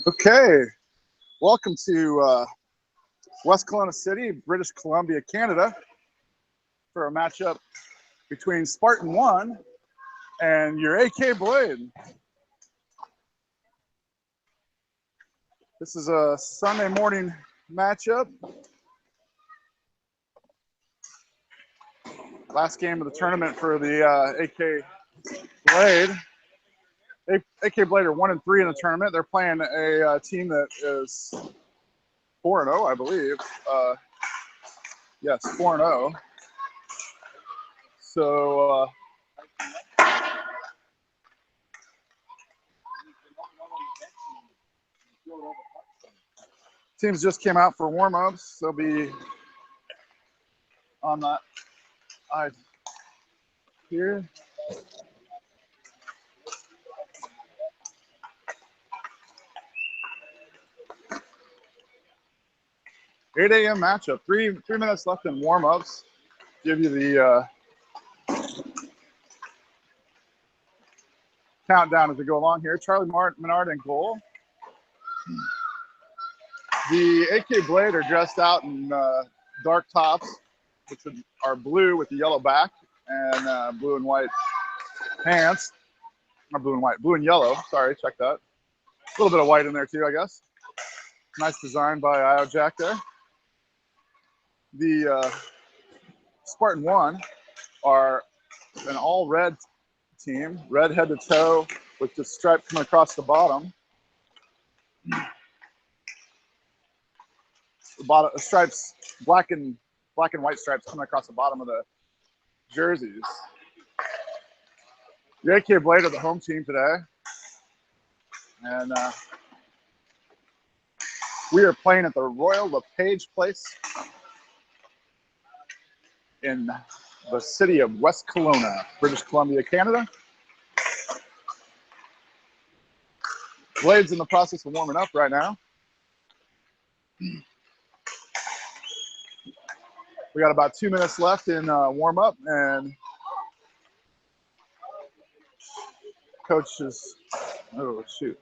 Okay, welcome to West Kelowna City, British Columbia, Canada, for a matchup between Spartan 1 and your AK Blade. This is a Sunday morning matchup. Last game of the tournament for the AK Blade. AK Blade are 1-3 in the tournament. They're playing a team that is 4-0, I believe. Yes, 4-0. So teams just came out for warm-ups. They'll be on that side here. 8 a.m. matchup. Three minutes left in warm-ups. Give you the countdown as we go along here. Charlie Menard in goal. The AK Blade are dressed out in dark tops, which are blue with the yellow back, and blue and white pants. Not blue and white, blue and yellow. Sorry, check that. A little bit of white in there too, I guess. Nice design by IO Jack there. The Spartan 1 are an all red team, red head to toe with the stripe coming across the bottom. The stripes, black and white stripes coming across the bottom of the jerseys. The AK Blade are the home team today, and we are playing at the Royal LePage Place in the city of West Kelowna, British Columbia, Canada. Blade's in the process of warming up right now. We got about 2 minutes left in warm up, and coach is, oh shoot.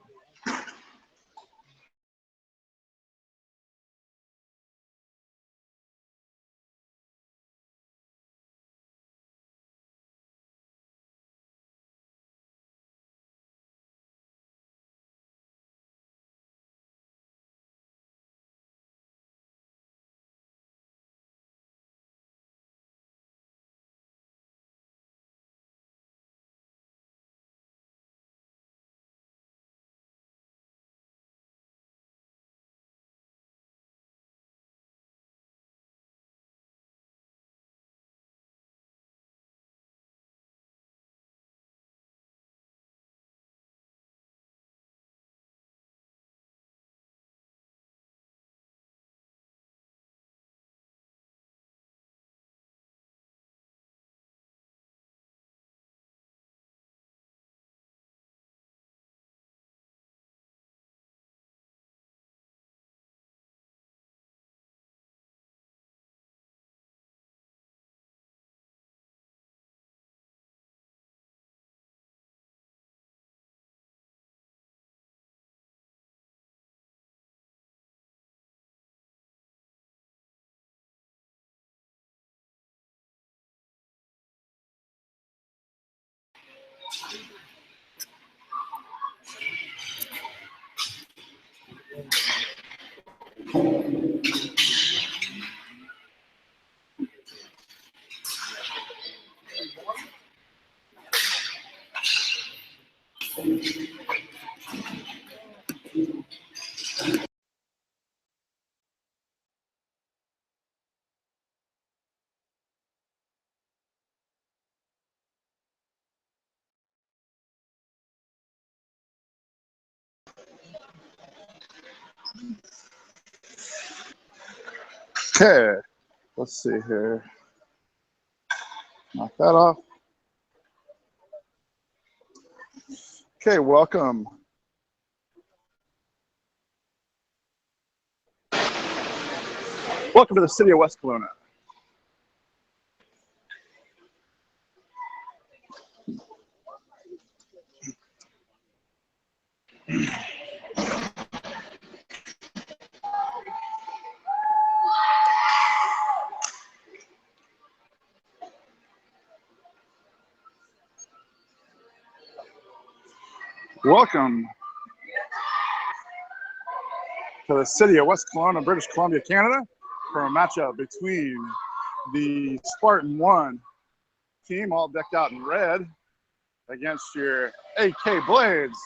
Okay, let's see here. Knock that off. Okay, welcome. Welcome to the city of West Kelowna. Welcome to the city of West Kelowna, British Columbia, Canada, for a matchup between the Spartan 1 team, all decked out in red, against your AK Blades.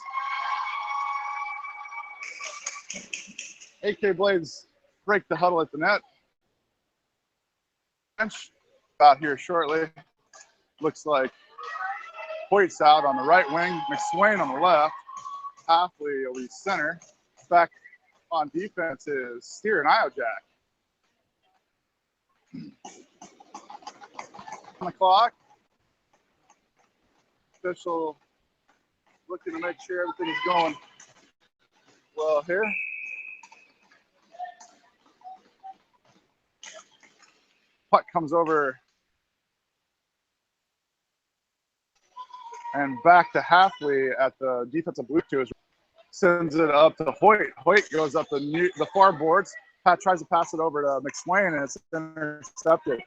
AK Blades break the huddle at the net. Bench out here shortly. Looks like Hoyt's out on the right wing, McSwain on the left, Halfley will be center. Back on defense is Steer and Iojack. On the clock. Official looking to make sure everything is going well here. Puck comes over and back to Halfley at the defensive blue to his. Sends it up to Hoyt. Hoyt goes up the far boards. Pat tries to pass it over to McSwain, and it's intercepted.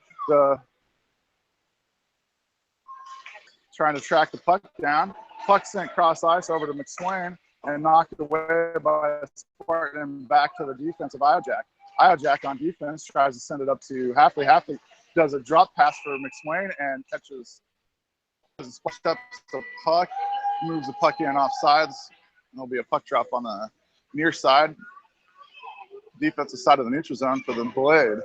Trying to track the puck down. Puck sent cross ice over to McSwain and knocked away by Spartan back to the defense of Iojack. Iojack on defense tries to send it up to Halfley. Halfley does a drop pass for McSwain and catches the puck, moves the puck in off sides. There'll be a puck drop on the near side, defensive side of the neutral zone for the Blade.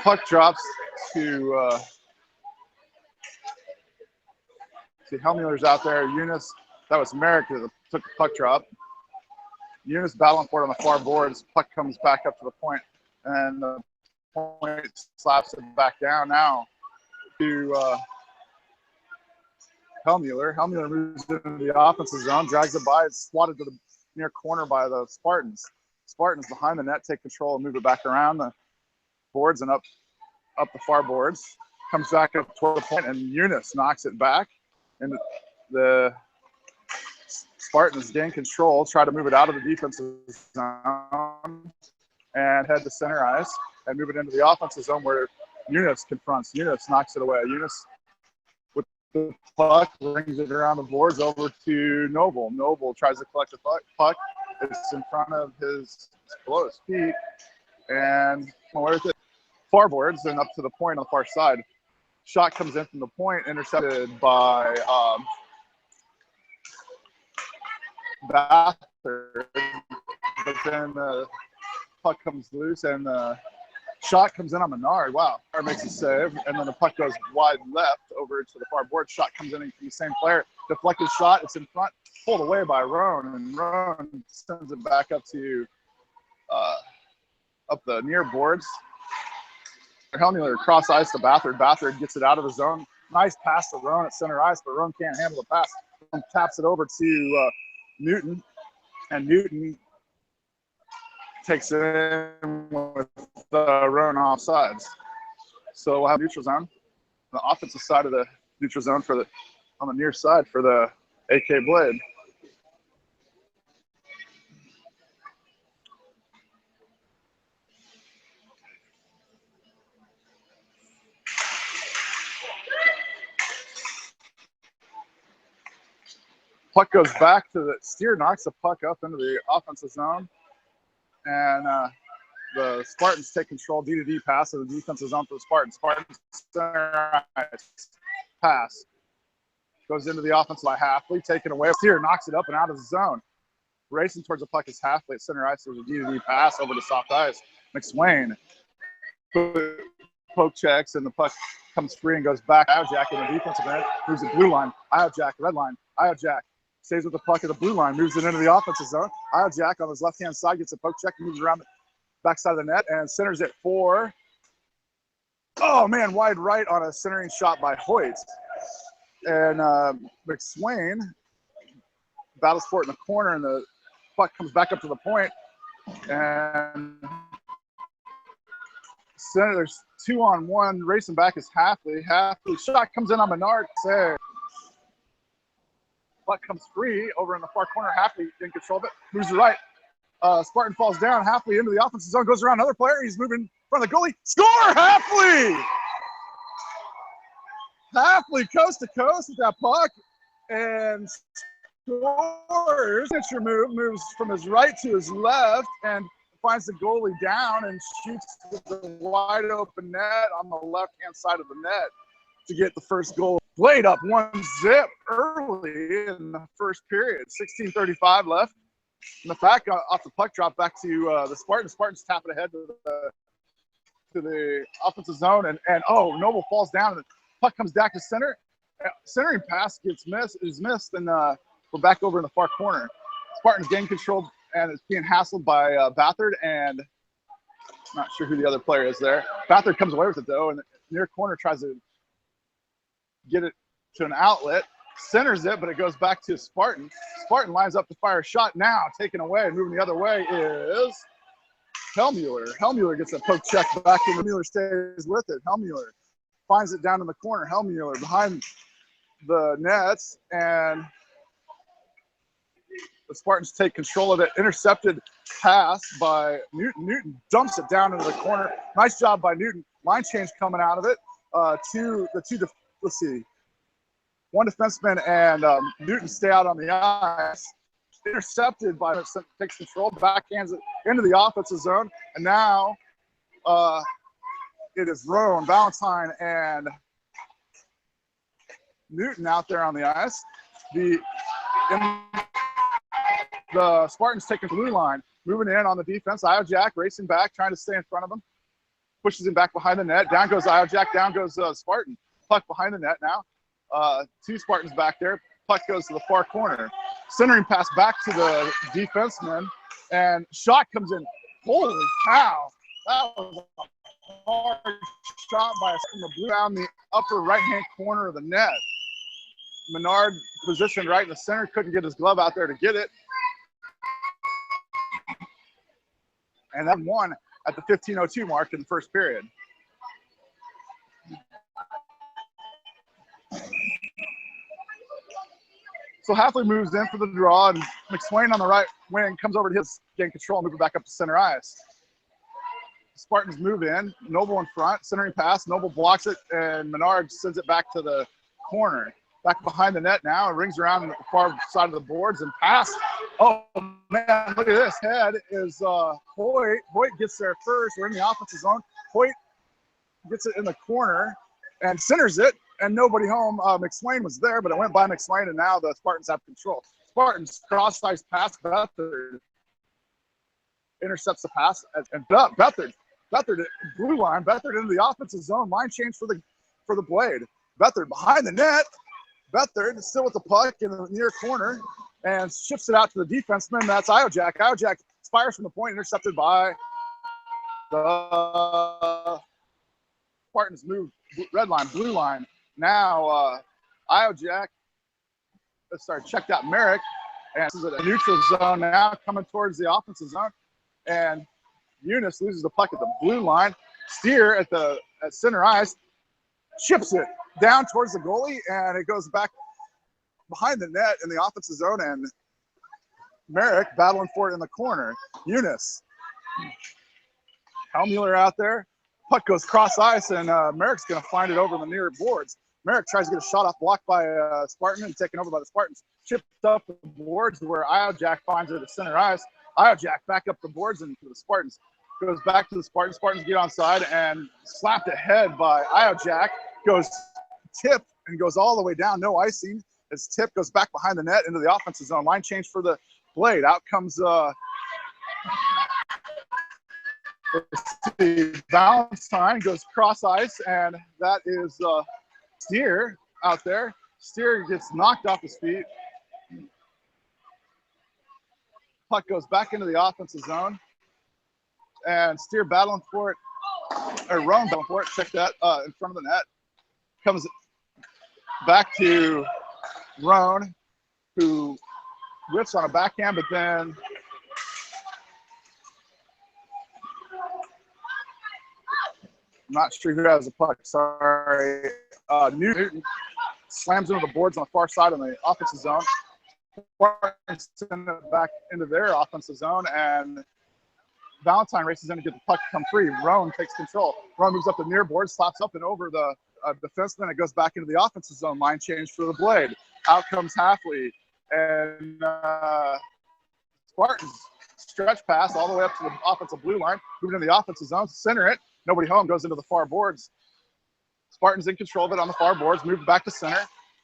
Puck drops to Helmuller's out there. Eunice, that was Merrick that took the puck drop. Eunice battling for it on the far boards. Puck comes back up to the point, and the point slaps it back down now to Helmuller. Helmuller moves into the offensive zone, drags it by, it's swatted to the near corner by the Spartans. Spartans behind the net take control and move it back around the boards and up the far boards. Comes back up toward the point, and Eunice knocks it back. And the Spartans gain control, try to move it out of the defensive zone and head to center ice and move it into the offensive zone where Eunice confronts. Eunice knocks it away. Eunice with the puck brings it around the boards over to Noble. Noble tries to collect the puck. It's in front of his below his feet and where's it? Far boards and up to the point on the far side. Shot comes in from the point, intercepted by Bathurst, but then the puck comes loose and the shot comes in on Menard. Wow, Menard makes a save, and then the puck goes wide left over to the far board. Shot comes in from the same player. Deflected shot, it's in front, pulled away by Roan, and Roan sends it back up to up the near boards. Helmuller cross ice to Bathurst. Bathurst gets it out of the zone. Nice pass to Roan at center ice, but Roan can't handle the pass. Roan taps it over to Newton, and Newton takes it in with Roan offsides. So we'll have neutral zone, the offensive side of the neutral zone on the near side for the AK Blade. Puck goes back to the Steer, knocks the puck up into the offensive zone, and the Spartans take control. D-to-D pass to the defensive zone for the Spartans. Spartans center ice pass goes into the offensive by Halfley, taken away. Steer knocks it up and out of the zone. Racing towards the puck is Halfley at center ice. There's a D-to-D pass over to soft ice. McSwain poke checks, and the puck comes free and goes back. Iojack in the defensive end moves the blue line. Iojack red line. Iojack stays with the puck at the blue line, moves it into the offensive zone. Iojack on his left-hand side gets a poke check, moves around the backside of the net, and centers it for, oh man, wide right on a centering shot by Hoyt. And McSwain battles for it in the corner, and the puck comes back up to the point. And Center, there's 2-on-1. Racing back is Halfley. Halfley shot comes in on Menard. Save. Puck comes free over in the far corner. Halfley in control of it. Moves to the right. Spartan falls down. Halfley into the offensive zone. Goes around another player. He's moving in front of the goalie. Score! Halfley! Halfley coast to coast with that puck and scores. Signature move, moves from his right to his left and finds the goalie down and shoots the wide open net on the left-hand side of the net to get the first goal. Blade up 1-0 early in the first period. 16:35 left. And the fact off the puck drop back to the Spartans. Spartans tap it ahead to the offensive zone. And oh, Noble falls down and the puck comes back to center. Centering pass is missed, and we're back over in the far corner. Spartans gain control and it's being hassled by Bathard, and I'm not sure who the other player is there. Bathard comes away with it though, and the near corner tries to get it to an outlet, centers it, but it goes back to Spartan. Spartan lines up to fire a shot now, taken away, and moving the other way is Hellmuller. Hellmuller gets a poke check back, and Hellmuller stays with it. Hellmuller finds it down in the corner. Hellmuller behind the nets, and the Spartans take control of it. Intercepted pass by Newton. Newton dumps it down into the corner. Nice job by Newton. Line change coming out of it. Let's see. One defenseman and Newton stay out on the ice. Intercepted by takes control, backhands it into the offensive zone, and now it is Roan, Valentine, and Newton out there on the ice. The Spartans taking blue line, moving in on the defense. Iojack racing back, trying to stay in front of him. Pushes him back behind the net. Down goes Iojack, down goes Spartan. Puck behind the net now. Two Spartans back there. Puck goes to the far corner. Centering pass back to the defenseman, and shot comes in. Holy cow! That was a hard shot by us from the blue down the upper right-hand corner of the net. Menard positioned right in the center, couldn't get his glove out there to get it. And then won at the 15:02 mark in the first period. So Halfley moves in for the draw, and McSwain on the right wing comes over to his, getting control, moving back up to center ice. Spartans move in, Noble in front, centering pass, Noble blocks it, and Menard sends it back to the corner. Back behind the net now, and rings around the far side of the boards and pass. Oh man, look at this. Head is Hoyt. Hoyt gets there first. We're in the offensive zone. Hoyt gets it in the corner and centers it, and nobody home. McSwain was there, but it went by McSwain, and now the Spartans have control. Spartans cross-ice pass. Bethard intercepts the pass, and Bethard blue line. Bethard into the offensive zone. Line change for the Blade. Bethard behind the net. Bethard is still with the puck in the near corner and shifts it out to the defenseman. That's Iojack. Iojack fires from the point, intercepted by the Spartans. Move red line, blue line. Now Iojack, checked out Merrick, and this is a neutral zone now, coming towards the offensive zone. And Eunice loses the puck at the blue line. Steer at center ice, chips it down towards the goalie, and it goes back behind the net in the offensive zone, and Merrick battling for it in the corner. Eunice. Hellmuller out there. Puck goes cross ice, and Merrick's going to find it over the near boards. Merrick tries to get a shot off, blocked by Spartan and taken over by the Spartans. Chipped up the boards where Iojack finds it at center ice. Iojack back up the boards and the Spartans. Goes back to the Spartans. Spartans get onside and slapped ahead by Iojack. Goes tipped and goes all the way down. No icing. His tip goes back behind the net into the offensive zone. Line change for the Blade. Out comes Valentine, goes cross ice, and that is Steer out there. Steer gets knocked off his feet. Puck goes back into the offensive zone, and Steer battling for it, or Roan battling for it. Check that in front of the net. Comes back to Roan, who whiffs on a backhand, but then not sure who has the puck. Sorry. Newton slams into the boards on the far side of the offensive zone. Spartans send it back into their offensive zone, and Valentine races in to get the puck to come free. Roan takes control. Roan moves up the near board, slaps up and over the defenseman. It goes back into the offensive zone. Line change for the Blade. Out comes Halfley, and Spartans stretch pass all the way up to the offensive blue line, moving in the offensive zone, center it. Nobody home, goes into the far boards. Spartans in control of it on the far boards, move it back to center,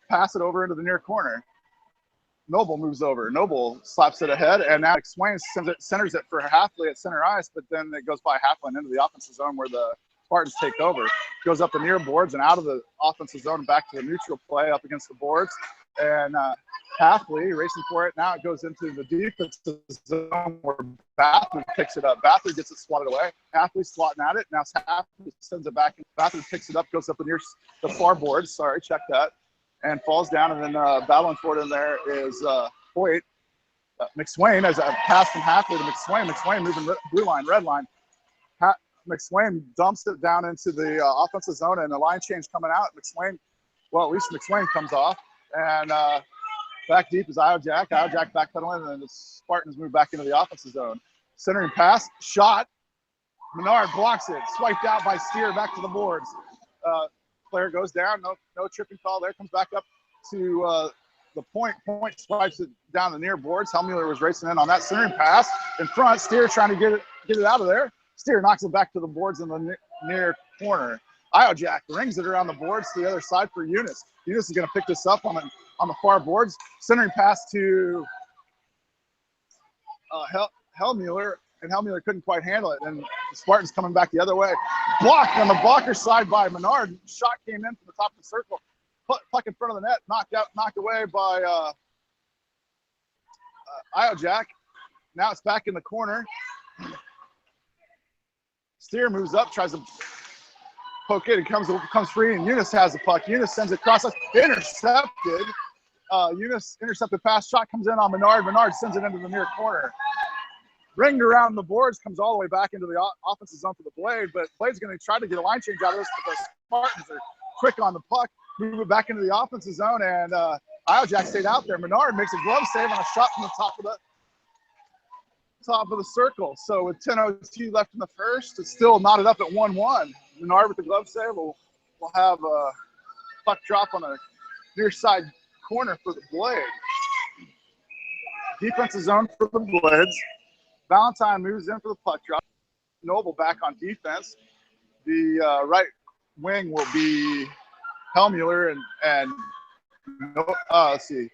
pass it over into the near corner. Noble moves over. Noble slaps it ahead, and now McSwain centers it for Halfley at center ice, but then it goes by Halfley into the offensive zone where the Spartans take over. Goes up the near boards and out of the offensive zone and back to the neutral play up against the boards. And Halfley racing for it. Now it goes into the defensive zone where Bathard picks it up. Bathard gets it swatted away. Halfley swatting at it. Now Halfley sends it back. Bathard picks it up, goes up the near the far boards. Sorry, check that. And falls down, and then battling for it in there is Hoyt. McSwain as a pass from Halfley to McSwain. McSwain moving blue line, red line. McSwain dumps it down into the offensive zone, and the line change coming out. McSwain, well, at least McSwain comes off. And back deep is Iojack. Iojack backpedaling, and then the Spartans move back into the offensive zone. Centering pass, shot. Menard blocks it. Swiped out by Steer back to the boards. Player goes down, no tripping call there, comes back up to the point. Point swipes it down the near boards. Hellmuller was racing in on that centering pass. In front, Steer trying to get it out of there. Steer knocks it back to the boards in the near corner. Iojack rings it around the boards to the other side for Eunice. Eunice is going to pick this up on the far boards. Centering pass to Hellmuller. And Hellmuller couldn't quite handle it. And the Spartans coming back the other way. Blocked on the blocker side by Menard. Shot came in from the top of the circle. Puck in front of the net. Knocked away by Iojack. Now it's back in the corner. Steer moves up, tries to poke it, and comes free, and Eunice has the puck. Eunice sends it across us. Intercepted. Eunice intercepted pass. Shot comes in on Menard. Menard sends it into the near corner. Ringed around the boards, comes all the way back into the offensive zone for the Blade, but Blade's going to try to get a line change out of this, but the Spartans are quick on the puck, move it back into the offensive zone, and Iojack stayed out there. Menard makes a glove save on a shot from the top of the circle. So with 10:02 left in the first, it's still knotted up at 1-1. Menard with the glove save will have a puck drop on the near side corner for the Blade. Defensive zone for the Blades. Valentine moves in for the puck drop. Noble back on defense. The right wing will be Hellmuller and let's see,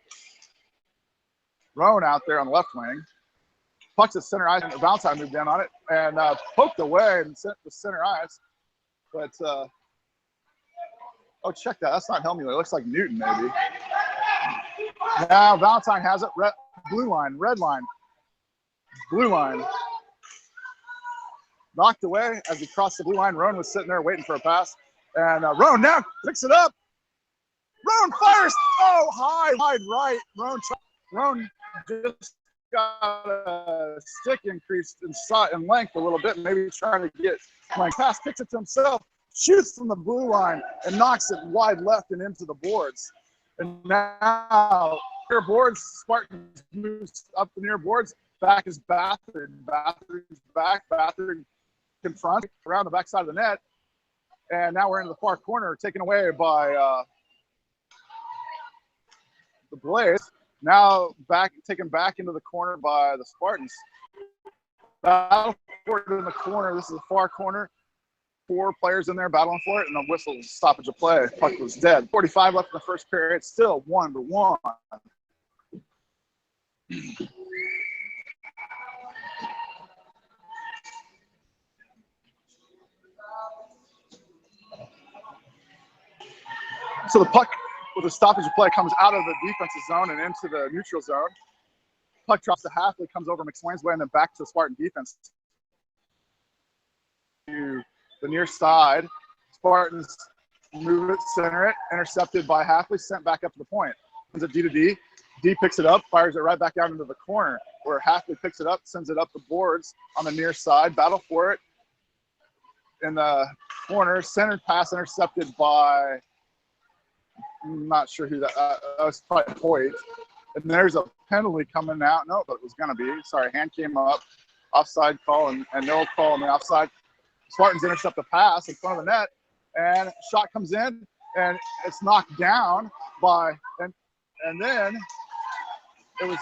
Roan out there on the left wing. Puck's at center ice, and Valentine moved in on it and poked away and sent the center ice. But oh, check that. That's not Hellmuller. It looks like Newton maybe. Now Valentine has it. Blue line, red line. Blue line. Knocked away as he crossed the blue line. Roan was sitting there waiting for a pass. And Roan now picks it up. Roan fires. Oh, high right. Roan just got a stick increased in length a little bit. Maybe trying to get my pass. Picks it to himself. Shoots from the blue line and knocks it wide left and into the boards. And now near boards, Spartans moves up the near boards. Back is Bathard. Bathard's back. Bathard confronts around the backside of the net. And now we're into the far corner, taken away by the Blades. Now taken back into the corner by the Spartans. Battle for it in the corner. This is the far corner. 4 players in there battling for it, and the whistle stoppage of play. Puck was dead. 45 left in the first period. Still 1-1. So the puck with a stoppage of play comes out of the defensive zone and into the neutral zone. Puck drops to Halfley, comes over McSwain's way, and then back to the Spartan defense. To the near side. Spartans move it, center it, intercepted by Halfley, sent back up to the point. Sends it D to D. D picks it up, fires it right back out into the corner, where Halfley picks it up, sends it up the boards on the near side. Battle for it in the corner, centered pass intercepted by, I'm not sure who that was, probably Hoyt. And there's a penalty coming out. No, but it was going to be. Sorry, hand came up. Offside call and no call on the offside. Spartans intercept the pass in front of the net, and shot comes in, and it's knocked down by, and then it was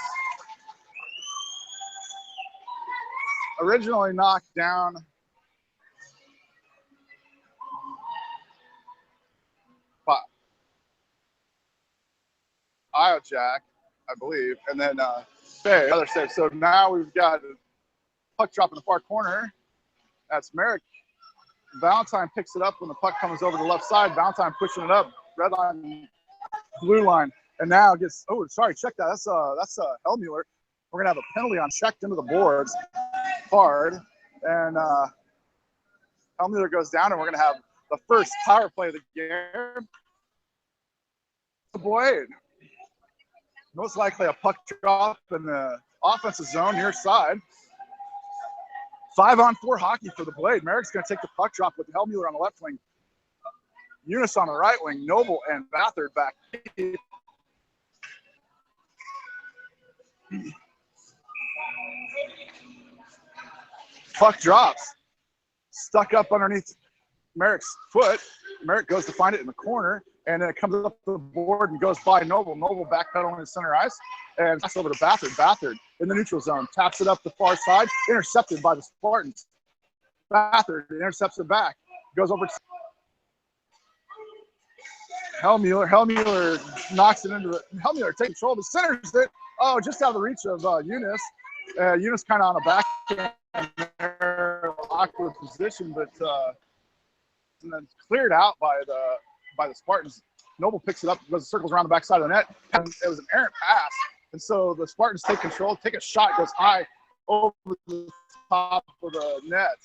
originally knocked down by Iojack, I believe, and then another save. So now we've got a puck drop in the far corner. That's Merrick. Valentine picks it up when the puck comes over the left side. Valentine pushing it up, red line, blue line, and now gets. Oh, sorry, check that. That's Hellmuller. We're gonna have a penalty on checked into the boards, hard, and Hellmuller goes down, and we're gonna have the first power play of the game. Boyd. Most likely a puck drop in the offensive zone near side. 5-on-4 hockey for the Blade. Merrick's going to take the puck drop with Hellmuller on the left wing. Eunice on the right wing. Noble and Bathard back. Puck drops. Stuck up underneath Merrick's foot. Merrick goes to find it in the corner, and then it comes up the board and goes by Noble. Noble backpedaling in center ice, and pass over to Bathard. Bathard in the neutral zone, taps it up the far side, intercepted by the Spartans. Bathard intercepts it back, goes over to Hellmuller. Hellmuller knocks it into the. Hellmuller takes control, but centers it. Oh, just out of the reach of Eunice. Eunice kind of on a backhand there, awkward position, but and then cleared out by the Spartans. Noble picks it up, goes circles around the backside of the net, and it was an errant pass. And so the Spartans take control, take a shot, goes high over the top of the net,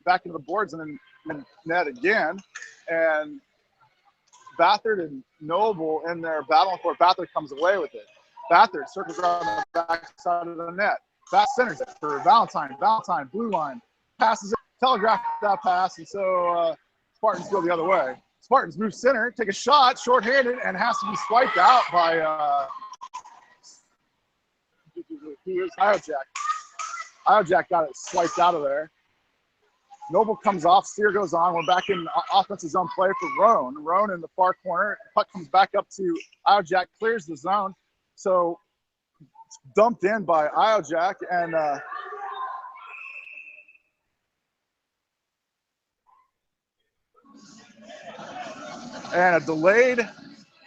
back into the boards, and then net again. And Bathard and Noble in there battling for it. Bathard comes away with it. Bathard circles around the backside of the net. Bath centers it for Valentine. Valentine, blue line, passes it, telegraphed that pass, and so Spartans go the other way. Spartans move center, take a shot, shorthanded, and has to be swiped out by who is Iojack. Iojack got it swiped out of there. Noble comes off, Steer goes on. We're back in offensive zone play for Roan. Roan in the far corner. Puck comes back up to Iojack, clears the zone. So it's dumped in by Iojack, and a delayed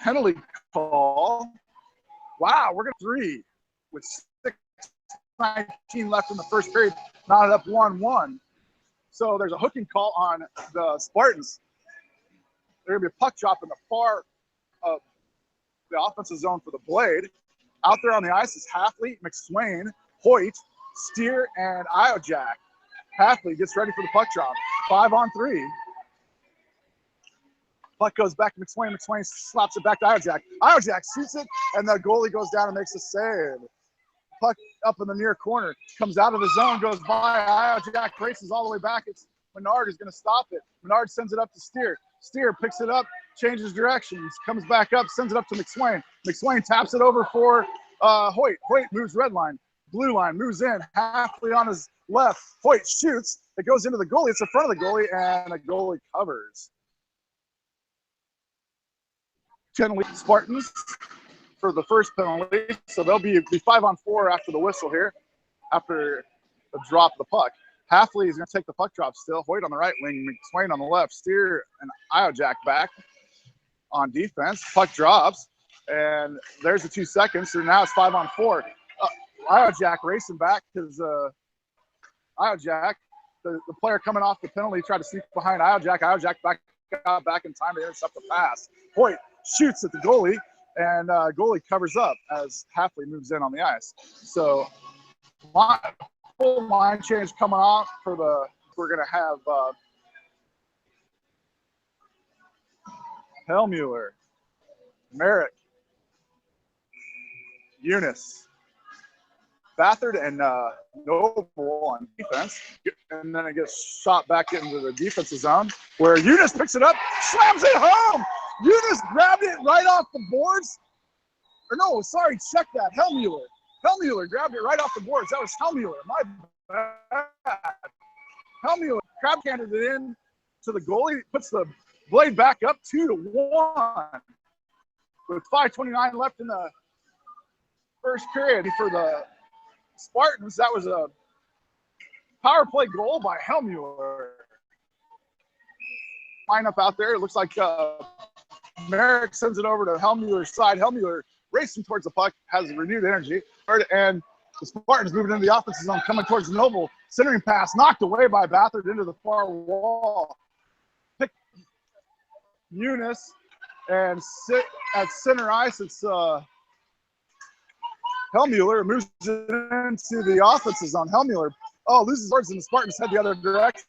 penalty call. Wow, we're going to 3 with 6:19 left in the first period, knotted up 1-1. So there's a hooking call on the Spartans. There's going to be a puck drop in the far of the offensive zone for the Blade. Out there on the ice is Halfley, McSwain, Hoyt, Steer, and Iojack. Halfley gets ready for the puck drop. 5-on-3. Puck goes back to McSwain. McSwain slaps it back to Iojack. Iojack shoots it, and the goalie goes down and makes a save. Puck up in the near corner. Comes out of the zone, goes by. Iojack races all the way back. It's Menard is going to stop it. Menard sends it up to Steer. Steer picks it up, changes directions, comes back up, sends it up to McSwain. McSwain taps it over for Hoyt. Hoyt moves red line. Blue line moves in. Halfway on his left. Hoyt shoots. It goes into the goalie. It's in front of the goalie, and the goalie covers. Penalty Spartans for the first penalty. So they'll be 5-on-4 after the whistle here, after the drop of the puck. Halfley is going to take the puck drop still. Hoyt on the right wing, McSwain on the left. Steer and Iojack back on defense. Puck drops, and there's the 2 seconds. So now it's 5-on-4. Iojack racing back because Iojack, the player coming off the penalty, tried to sneak behind Iojack. Iojack back in time to intercept the pass. Hoyt shoots at the goalie, and goalie covers up as Halfley moves in on the ice. So full line change coming off for the. We're going to have Hellmuller, Merrick, Eunice, Bathard and Noble on defense, and then it gets shot back into the defensive zone where Eunice picks it up, slams it home. Eunice grabbed it right off the boards. Or no, sorry, check that. Hellmuller grabbed it right off the boards. That was Hellmuller. My bad. Hellmuller crab handed it in to the goalie, puts the blade back up 2-1 with 5:29 left in the first period for the Spartans. That was a power play goal by Hellmuller. Line up out there. It looks like Merrick sends it over to Hellmuller's side. Hellmuller racing towards the puck, has renewed energy, and the Spartans moving into the offensive zone, coming towards Noble. Centering pass knocked away by Bathard into the far wall. Pick Eunice and sit at center ice. It's Hellmuller moves it into the offensive zone. Hellmuller, loses boards, and the Spartans head the other direction.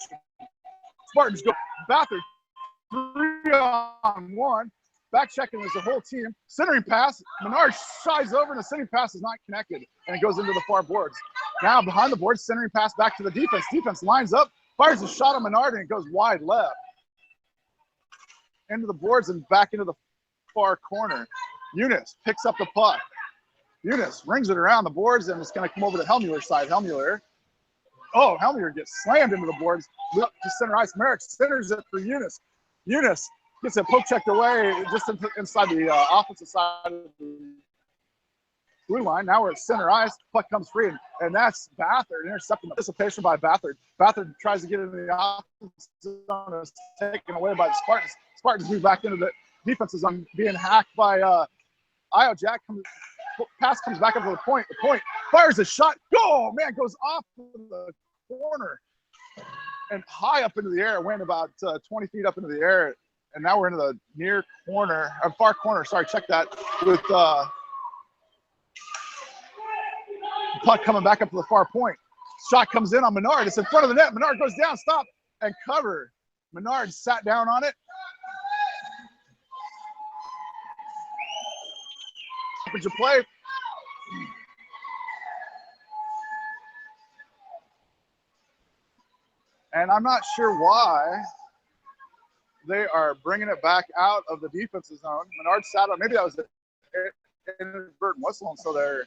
Spartans go Bathard 3-on-1. Back checking as the whole team. Centering pass. Menard shies over, and the centering pass is not connected, and it goes into the far boards. Now behind the boards, centering pass back to the defense. Defense lines up, fires a shot on Menard, and it goes wide left. Into the boards and back into the far corner. Eunice picks up the puck. Eunice rings it around the boards, and it's going to come over to Hellmuller's side. Hellmuller gets slammed into the boards. To center ice. Merrick centers it for Eunice. Eunice gets it poke checked away just inside the offensive side of the blue line. Now we're at center ice. Puck comes free, and that's Bathard. Intercepting participation by Bathard. Bathard tries to get into the offensive zone. It's taken away by the Spartans. Spartans move back into the defensive zone, being hacked by Iojack. Pass comes back up to the point. The point fires a shot. Goal, man, goes off the corner and high up into the air. It went about 20 feet up into the air. And now we're into the near corner, far corner. Sorry, check that. With puck coming back up to the far point. Shot comes in on Menard. It's in front of the net. Menard goes down, stop, and cover. Menard sat down on it. Would you play? And I'm not sure why they are bringing it back out of the defensive zone. Menard sat on, maybe that was an inadvertent whistle, and so they're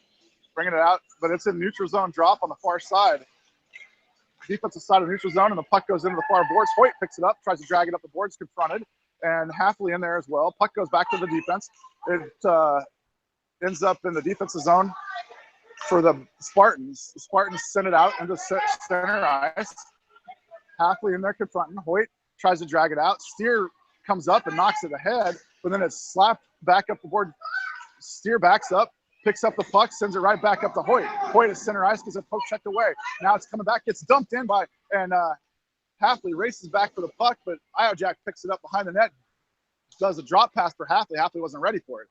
bringing it out, but it's in neutral zone drop on the far side. Defensive side of neutral zone, and the puck goes into the far boards. Hoyt picks it up, tries to drag it up the boards, confronted, and Halfley in there as well. Puck goes back to the defense. It ends up in the defensive zone for the Spartans. The Spartans send it out into center ice. Halfley in there confronting. Hoyt tries to drag it out. Steer comes up and knocks it ahead, but then it's slapped back up the board. Steer backs up, picks up the puck, sends it right back up to Hoyt. Hoyt is center ice because it poke checked away. Now it's coming back, gets dumped in by, and Halfley races back for the puck, but Iojack picks it up behind the net, does a drop pass for Halfley. Halfley wasn't ready for it.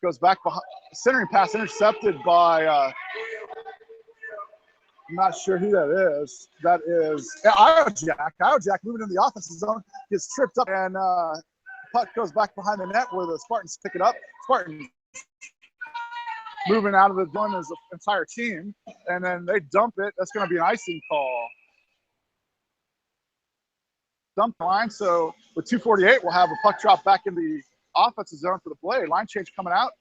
Goes back behind, centering pass intercepted by, I'm not sure who that is. That is Iojack. Iojack moving in the offensive zone, gets tripped up, and puck goes back behind the net where the Spartans pick it up. Spartans moving out of the zone as the entire team, and then they dump it. That's going to be an icing call. Dump line. So with 2:48, we'll have a puck drop back in the offensive zone for the play. Line change coming out.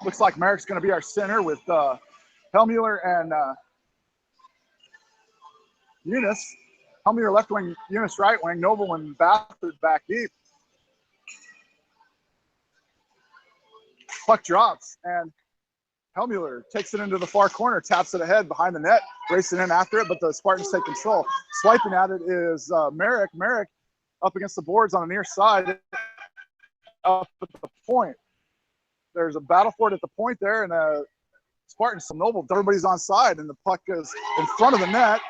Looks like Merrick's going to be our center with Hellmuller and Eunice. Hellmuller left wing, Eunice right wing, Noble and Bathard back deep. Puck drops, and Hellmuller takes it into the far corner, taps it ahead behind the net, racing in after it, but the Spartans take control. Swiping at it is Merrick. Merrick up against the boards on the near side, up at the point. There's a battle for it at the point there, and Spartans, Noble, everybody's on side, and the puck is in front of the net,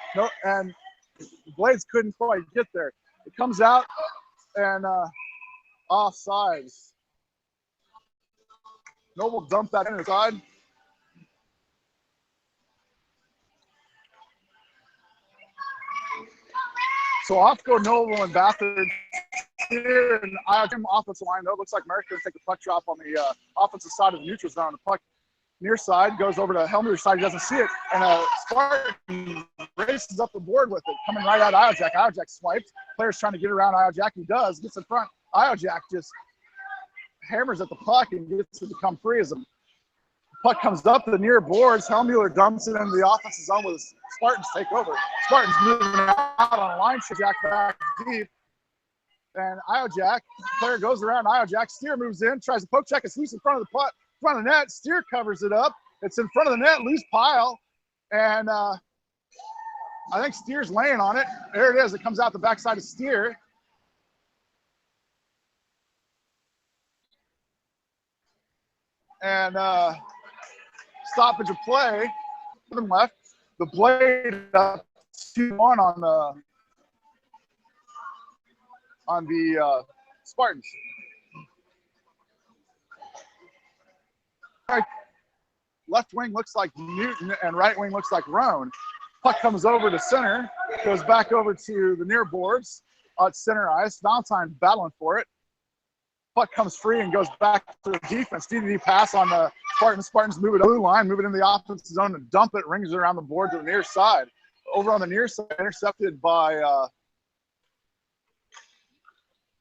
and the Blades couldn't quite get there. It comes out, and offsides. Noble dumped that inside. So off go Noble and Bathard Steer and offensive line, though. It looks like Merrick's going to take the puck drop on the offensive side of the neutral zone. The puck near side goes over to Helmuter's side. He doesn't see it. And Spartan races up the board with it, coming right at Iojak. Iojak swiped. Player's trying to get around Iojak. He does. Gets in front. Iojak just hammers at the puck and gets it to come free as the puck comes up the near boards. Helmuter dumps it into the offensive zone with Spartans take over. Spartans moving out on a line check back deep. And Iojak, player goes around Iojak. Steer moves in, tries to poke check. It's loose in front of the puck, front of the net. Steer covers it up. It's in front of the net, loose pile. And I think Steer's laying on it. There it is. It comes out the backside of Steer. And stoppage of play. Left. The blade up 2-1 on the Spartans. Left wing looks like Newton and right wing looks like Roan. Puck comes over to center, goes back over to the near boards at center ice. Valentine battling for it. Puck comes free and goes back to the defense. DDD pass on the Spartans. Spartans move it blue line, move it into the offensive zone and dump it. Rings it around the board to the near side. Over on the near side, intercepted by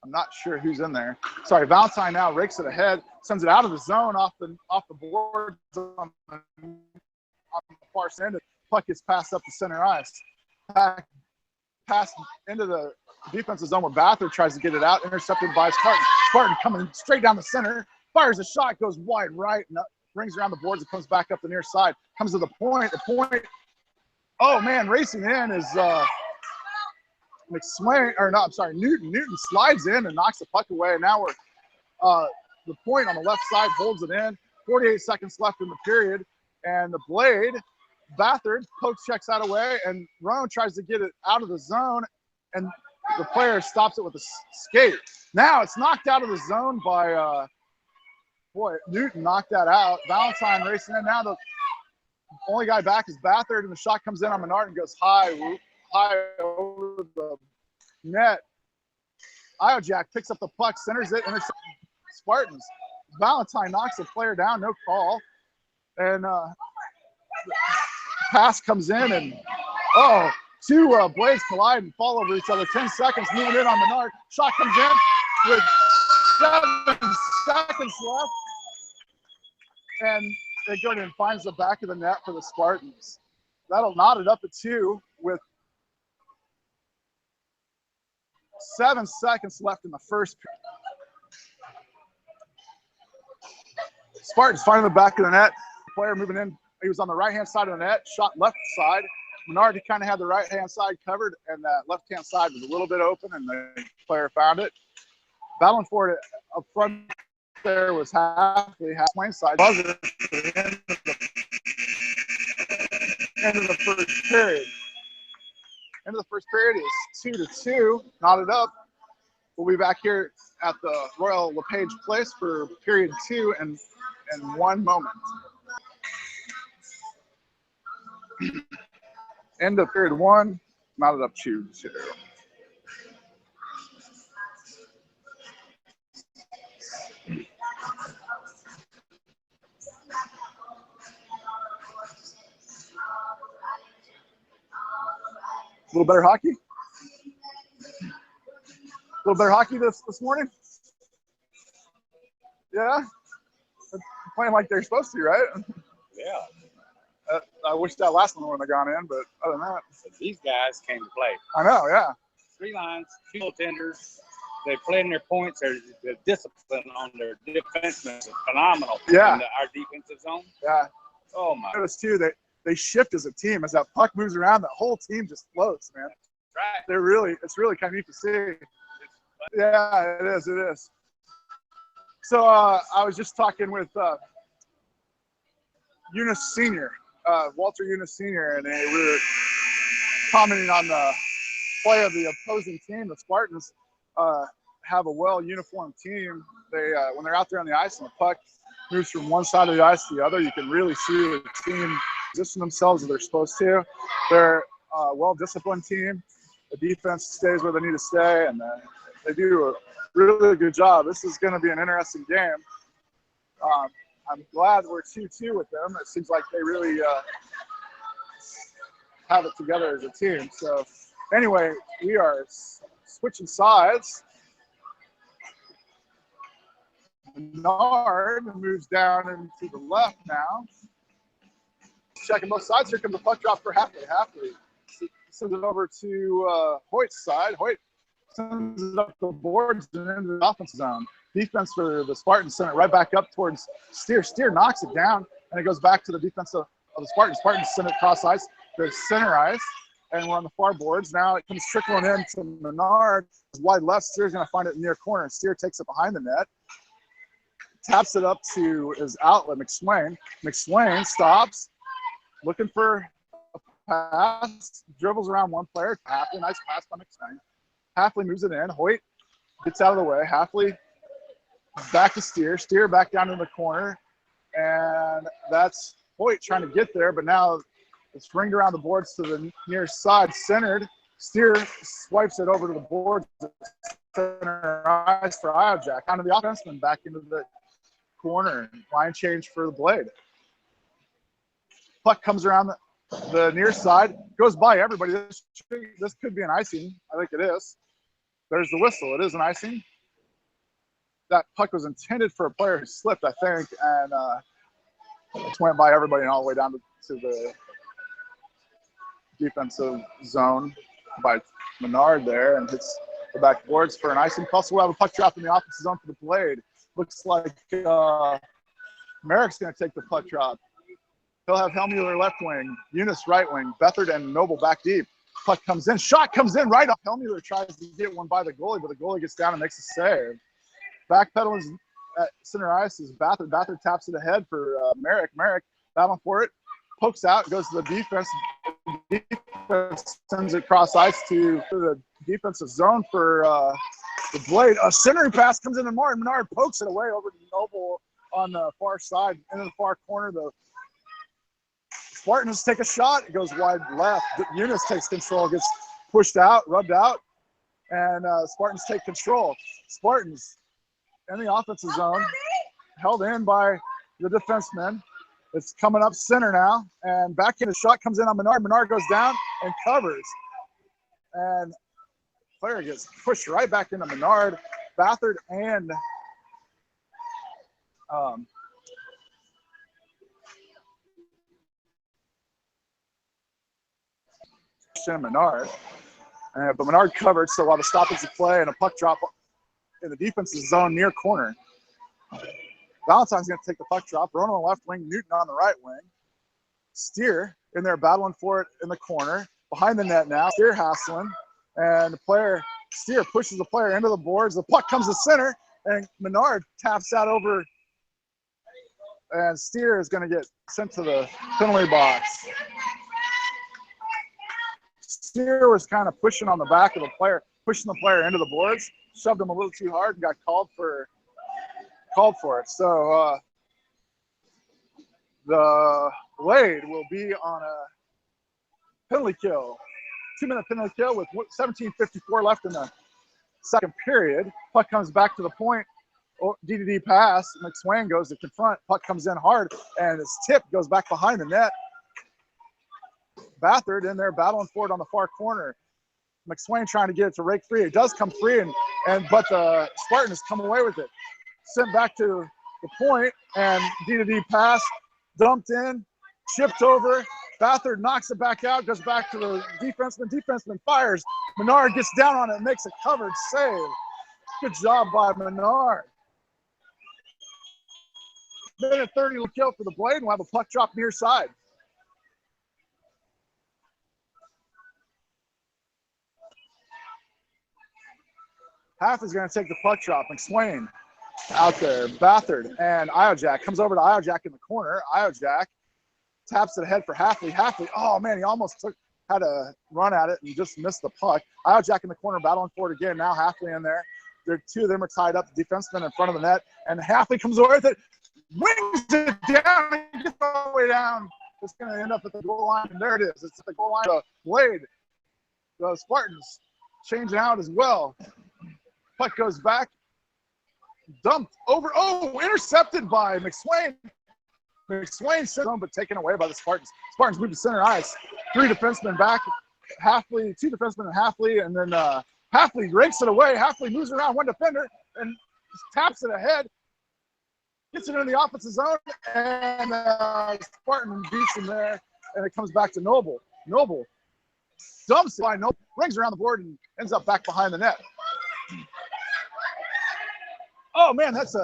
I'm not sure who's in there. Sorry, Valentine now rakes it ahead, sends it out of the zone off the board on the far end. Puck gets passed up the center ice. Pass into the defensive zone where Bathard tries to get it out, intercepted by Spartan. Spartan coming straight down the center, fires a shot, goes wide right, and rings around the boards and comes back up the near side. Comes to the point. Oh man, racing in is Newton. Newton slides in and knocks the puck away. And now we're the point on the left side holds it in. 48 seconds left in the period. And the blade, Bathard poke checks out away, and Roan tries to get it out of the zone, and the player stops it with a skate. Now it's knocked out of the zone by Newton knocked that out. Valentine racing in. Now the only guy back is Bathard, and the shot comes in on Menard and goes high over the net. Iojak picks up the puck, centers it, intercepts Spartans. Valentine knocks the player down, no call. And pass comes in, and two blades collide and fall over each other. 10 seconds, moving in on Menard. Shot comes in with 7 seconds left. And it goes and finds the back of the net for the Spartans. That'll knot it up at 2 with 7 seconds left in the first period. Spartans finding the back of the net. Player moving in. He was on the right-hand side of the net. Shot left side. Menard kind of had the right-hand side covered, and that left-hand side was a little bit open, and the player found it. Battling for it up front there was half lane side. Buzzer at the end of the first period. End of the first period is 2-2, knotted up. We'll be back here at the Royal LePage Place for period 2 in 1 moment. End of period 1, knotted up 2-2. A little better hockey? A little better hockey this morning? Yeah? They're playing like they're supposed to, right? Yeah. I wish that last one wouldn't have gone in, but other than that. So these guys came to play. I know, yeah. 3 lines, 2 goaltenders. They play in their points. The discipline on their defensemen is phenomenal. Yeah. In our defensive zone. Yeah. Oh, my. Notice, too, they shift as a team. As that puck moves around, the whole team just floats, man. Right. It's really kind of neat to see. Yeah, it is. So I was just talking with Eunice Sr., Walter Eunice Sr., and we were commenting on the play of the opposing team. The Spartans have a well-uniformed team. They when they're out there on the ice and the puck moves from one side of the ice to the other, you can really see the team position themselves as they're supposed to. They're a well-disciplined team. The defense stays where they need to stay, and They do a really good job. This is going to be an interesting game. I'm glad we're 2-2 with them. It seems like they really have it together as a team. So anyway, we are switching sides. Menard moves down into the left now. Checking both sides. Here comes the puck drop for Hafley. Hafley sends it over to Hoyt's side. Hoyt sends it up the boards and into the offensive zone. Defense for the Spartans sent it right back up towards Steer. Steer knocks it down, and it goes back to the defense of the Spartans. Spartans send it cross ice to center ice, and we're on the far boards. Now it comes trickling in to Menard. Wide left. Steer's going to find it near corner. Steer takes it behind the net. Taps it up to his outlet, McSwain. McSwain stops, looking for a pass, dribbles around one player. Hafley, nice pass by McSwain. Hafley moves it in. Hoyt gets out of the way. Hafley back to Steer. Steer back down in the corner. And that's Hoyt trying to get there, but now it's ringed around the boards to the near side, centered. Steer swipes it over to the boards. Center ice for Iojack. Onto the offenseman, back into the corner. Line change for the Blade. Puck comes around the near side, goes by everybody. This could be an icing. I think it is. There's the whistle. It is an icing. That puck was intended for a player who slipped, I think, and it went by everybody and all the way down to the defensive zone by Menard there and hits the backboards for an icing. Plus, we'll have a puck drop in the offensive zone for the Blade. Looks like Merrick's going to take the puck drop. He'll have Hellmuller left wing, Eunice right wing, Bethard and Noble back deep. Puck comes in. Shot comes in right off. Hellmuller tries to get one by the goalie, but the goalie gets down and makes a save. Backpedaling at center ice is Bethard. Bethard taps it ahead for Merrick. Merrick battling for it. Pokes out, goes to the defense. Defense sends it cross ice to the defensive zone for the Blade. A centering pass comes in to Menard. Menard pokes it away over to Noble on the far side, into the far corner. The Spartans take a shot. It goes wide left. Eunice takes control, gets pushed out, rubbed out, and Spartans take control. Spartans in the offensive zone, held in by the defenseman. It's coming up center now, and back in. The shot comes in on Menard. Menard goes down and covers. And player gets pushed right back into Menard. Bethard and Menard. But Menard covered, so while the stoppage of play and a puck drop in the defensive zone near corner. Valentine's going to take the puck drop. Ronan on the left wing, Newton on the right wing. Steer in there battling for it in the corner. Behind the net now. Steer hassling. And the player, Steer pushes the player into the boards. The puck comes to center, and Menard taps that over. And Steer is going to get sent to the penalty box. Steer was kind of pushing on the back of the player, pushing the player into the boards, shoved him a little too hard and got called for it. So the Blade will be on a penalty kill, 2-minute penalty kill with 17:54 left in the second period. Puck comes back to the point. DDD pass. McSwain goes to confront. Puck comes in hard, and his tip goes back behind the net. Bethard in there battling for it on the far corner. McSwain trying to get it to rake free. It does come free, but the Spartans come away with it. Sent back to the point, and D-to-D pass, dumped in, chipped over. Bethard knocks it back out, goes back to the defenseman. Defenseman fires. Menard gets down on it and makes a covered save. Good job by Menard. Minute 30 to kill for the Blade, and we'll have a puck drop near side. Half is going to take the puck drop. McSwain out there. Bethard and Iojack comes over to Iojack in the corner. Iojack taps it ahead for Hafley. Hafley, oh man, he almost had a run at it and just missed the puck. Iojack in the corner battling for it again. Now Hafley in there. Two of them are tied up. The defenseman in front of the net. And Hafley comes over with it, wings it down, and gets all the way down. It's going to end up at the goal line. And there it is. It's at the goal line. The Blade, the Spartans changing out as well. Puck goes back, dumped over. Oh, intercepted by McSwain. McSwain sent home, but taken away by the Spartans. Spartans move to center ice. 3 defensemen back. Halfley, 2 defensemen and Halfley, and then Halfley rakes it away. Halfley moves around 1 defender and taps it ahead. Gets it in the offensive zone, and Spartan beats him there, and it comes back to Noble. Noble dumps it by Noble, rings around the board, and ends up back behind the net. Oh, man, hits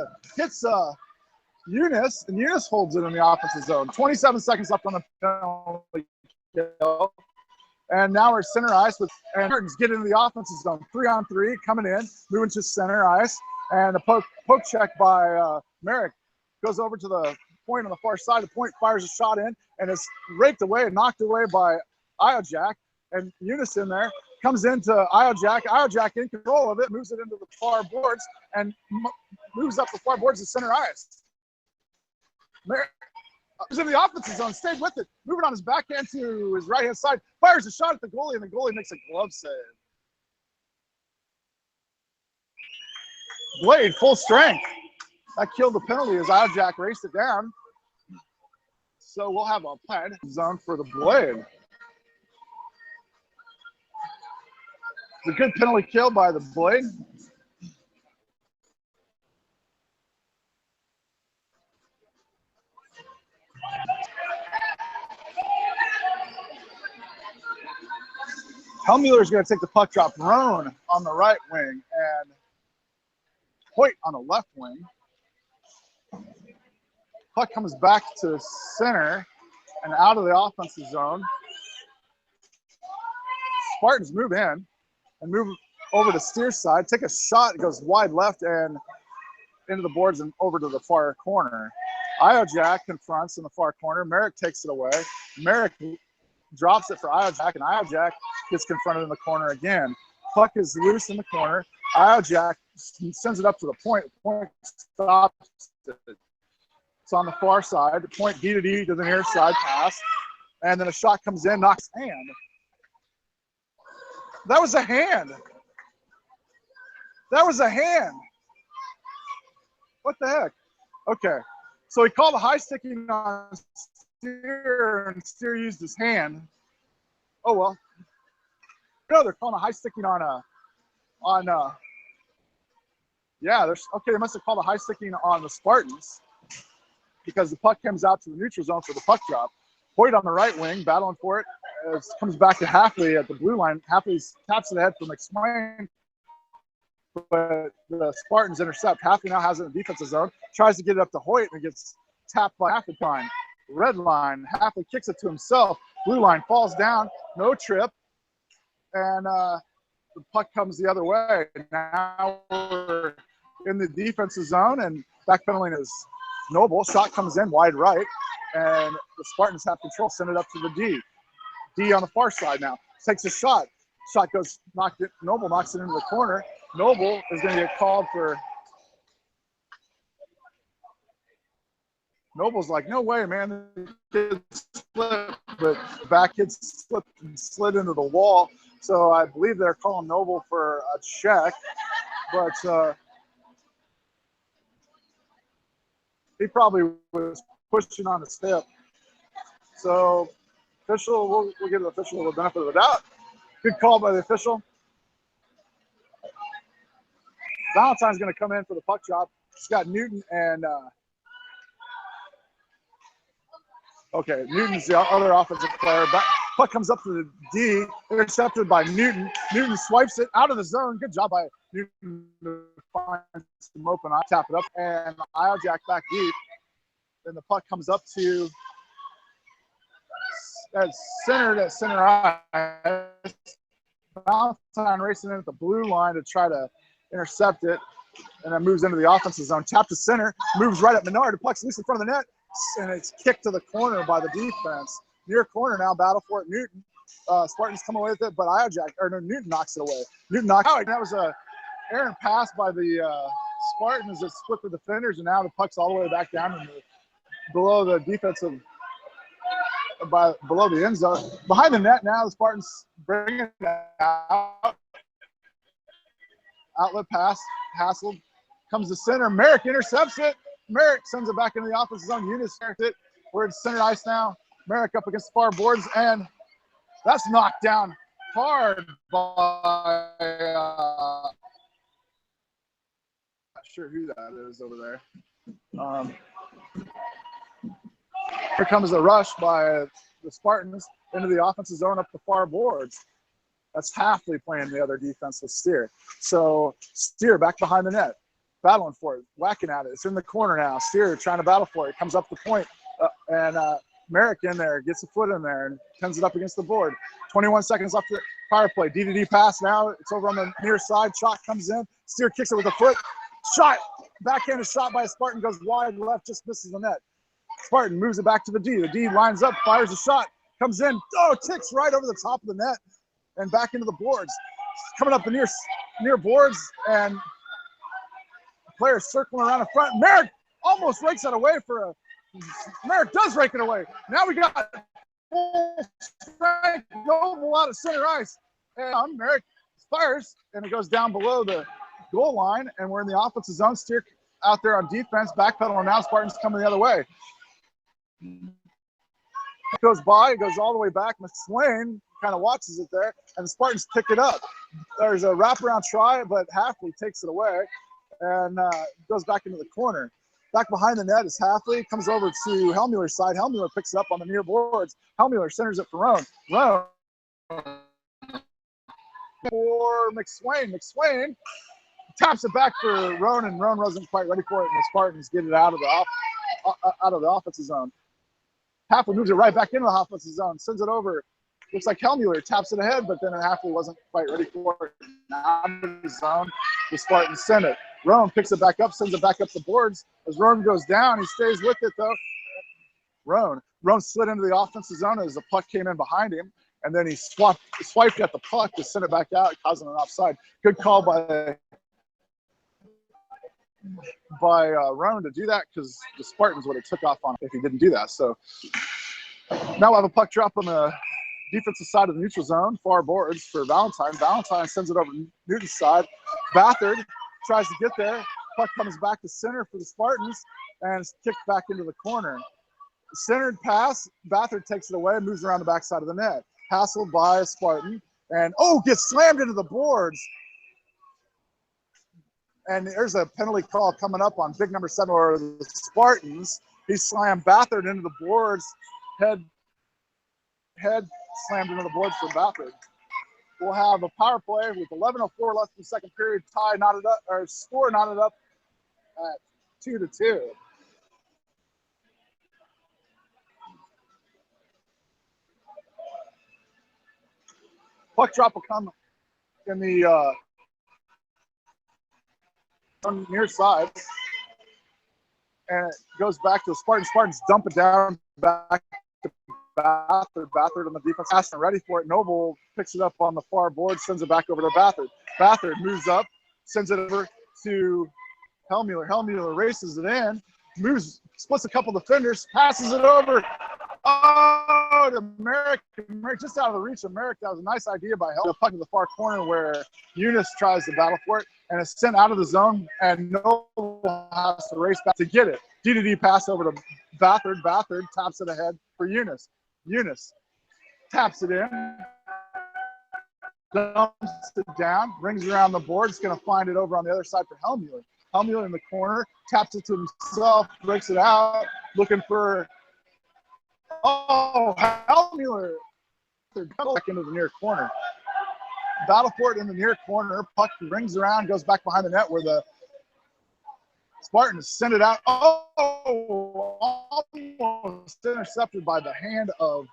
Eunice, and Eunice holds it in the offensive zone. 27 seconds left on the penalty kill. And now we're center ice with and Spartans get into the offensive zone. 3-on-3 coming in, moving to center ice. And a poke check by Merrick goes over to the point on the far side. The point fires a shot in and is raked away and knocked away by Iojak. And Eunice in there comes into Iojak. Iojak in control of it, moves it into the far boards and moves up the far boards to center ice. Merrick was in the offensive zone, stayed with it, moving on his backhand to his right-hand side, fires a shot at the goalie, and the goalie makes a glove save. Blade, full strength. That killed the penalty as Iojak raced it down. So we'll have a pad zone for the Blade. It's a good penalty kill by the Blade. Hellmuller is going to take the puck drop. Roan on the right wing and Hoyt on the left wing. Puck comes back to center and out of the offensive zone. Spartans move in and move over to steer side. Take a shot. It goes wide left and into the boards and over to the far corner. Iojak confronts in the far corner. Merrick takes it away. Merrick drops it for Iojak, and Iojak gets confronted in the corner again. Puck is loose in the corner. Iojak sends it up to the point. The point stops it. It's on the far side. The point D to the near side pass. And then a shot comes in, knocks hand. That was a hand. That was a hand. What the heck? Okay. So he called a high sticking on Steer, and Steer used his hand. Oh, well. No, they're calling a high sticking yeah, okay, they must have called a high sticking on the Spartans because the puck comes out to the neutral zone for the puck drop. Hoyt on the right wing, battling for it, comes back to Halfley at the blue line. Halfley taps it ahead for McSwain, but the Spartans intercept. Halfley now has it in the defensive zone, tries to get it up to Hoyt, and it gets tapped by Halfley. Red line, Halfley kicks it to himself. Blue line falls down, no trip, and the puck comes the other way. Now we're in the defensive zone, and back pedaling is Noble. Shot comes in wide right, and the Spartans have control. Send it up to the D. D on the far side now. Takes a shot. Shot goes, knocked it. Noble knocks it into the corner. Noble is going to get called for. Noble's like, no way, man. The kid slipped, but the back kid slipped and slid into the wall. So I believe they're calling Noble for a check, but he probably was pushing on his hip. So official, we'll give the official the benefit of the doubt. Good call by the official. Valentine's going to come in for the puck drop. He's got Newton and okay, Newton's the other offensive player. Puck comes up to the D, intercepted by Newton. Newton swipes it out of the zone. Good job by Newton to find some open. I tap it up, and Iojak back deep. Then the puck comes up to center ice. Valentine racing in at the blue line to try to intercept it, and then moves into the offensive zone. Tap to center, moves right at Menard. The puck's loose in front of the net, and it's kicked to the corner by the defense. Near corner now, battle for it. Newton. Spartans come away with it, but Newton knocks it away. Newton knocks it. That was a errant pass by the Spartans that split the defenders, and now the puck's all the way back down below the defensive, below the end zone. Behind the net now, the Spartans bring it out. Outlet pass, Hassel comes to center. Merrick intercepts it. Merrick sends it back into the offensive zone. Eunice starts it. We're in center ice now. Merrick up against the far boards, and that's knocked down hard by not sure who that is over there. Here comes a rush by the Spartans into the offensive zone up the far boards. That's Halfley playing the other defense with Steer. So Steer back behind the net, battling for it, whacking at it. It's in the corner now. Steer trying to battle for it. Comes up the point, and Merrick in there, gets a foot in there and pins it up against the board. 21 seconds left to the power play. D pass now. It's over on the near side. Shot comes in. Steer kicks it with a foot. Shot. Backhanded shot by a Spartan goes wide left, just misses the net. Spartan moves it back to the D. The D lines up, fires a shot, comes in. Oh, ticks right over the top of the net and back into the boards. Coming up the near boards, and the player circling around the front. Merrick almost rakes that away for a Merrick does rake it away. Now we got full strength Noble out of center ice. And Merrick fires, and it goes down below the goal line, and we're in the offensive zone. Steer out there on defense, backpedaling now. Spartans coming the other way. It goes by, it goes all the way back. McSwain kind of watches it there, and the Spartans pick it up. There's a wraparound try, but Halfley takes it away and goes back into the corner. Back behind the net is Halfley, comes over to Helmuller's side. Helmuller picks it up on the near boards. Helmuller centers it for Roan. Roan for McSwain. McSwain taps it back for Roan, and Roan wasn't quite ready for it, and the Spartans get it out of the offensive zone. Halfley moves it right back into the offensive zone, sends it over. Looks like Helmuller taps it ahead, but then Halfley wasn't quite ready for it. Now in the zone, the Spartans send it. Roan picks it back up, sends it back up the boards. As Roan goes down, he stays with it though. Roan slid into the offensive zone as the puck came in behind him, and then he swiped at the puck to send it back out, causing an offside. Good call by Roan to do that, because the Spartans would have took off on it if he didn't do that. So now we'll have a puck drop on the defensive side of the neutral zone, far boards for Valentine. Valentine sends it over to Newton's side. Bathard tries to get there. Puck comes back to center for the Spartans, and it's kicked back into the corner. Centered pass, Bathard takes it away, moves around the backside of the net. Hassled by a Spartan, and gets slammed into the boards. And there's a penalty call coming up on big number 7 or the Spartans. He slammed Bathard into the boards. Head slammed into the boards for Bathard. We'll have a power play with 11:04 left in the second period. Tie knotted up, or score knotted up at 2-2. Puck drop will come in the on the near side, and it goes back to the Spartans. Spartans dump it down back to Bathard. Bathard on the defense, passing ready for it. Noble picks it up on the far board, sends it back over to Bathard. Bathard moves up, sends it over to Helmuller. Helmuller races it in, moves, splits a couple defenders, passes it over. Oh, to Merrick. Merrick just out of the reach of Merrick. That was a nice idea by Helmuller. Puck in the far corner where Eunice tries to battle for it, and it's sent out of the zone, and Noble has to race back to get it. D pass over to Bathard. Bathard taps it ahead for Eunice. Eunice taps it in, dumps it down, brings it around the board. It's going to find it over on the other side for Helmuller. Helmuller in the corner, taps it to himself, breaks it out, looking for Helmuller. Back into the near corner. Battle for it in the near corner. Puck rings around, goes back behind the net where the Spartans send it out. Almost intercepted by the hand of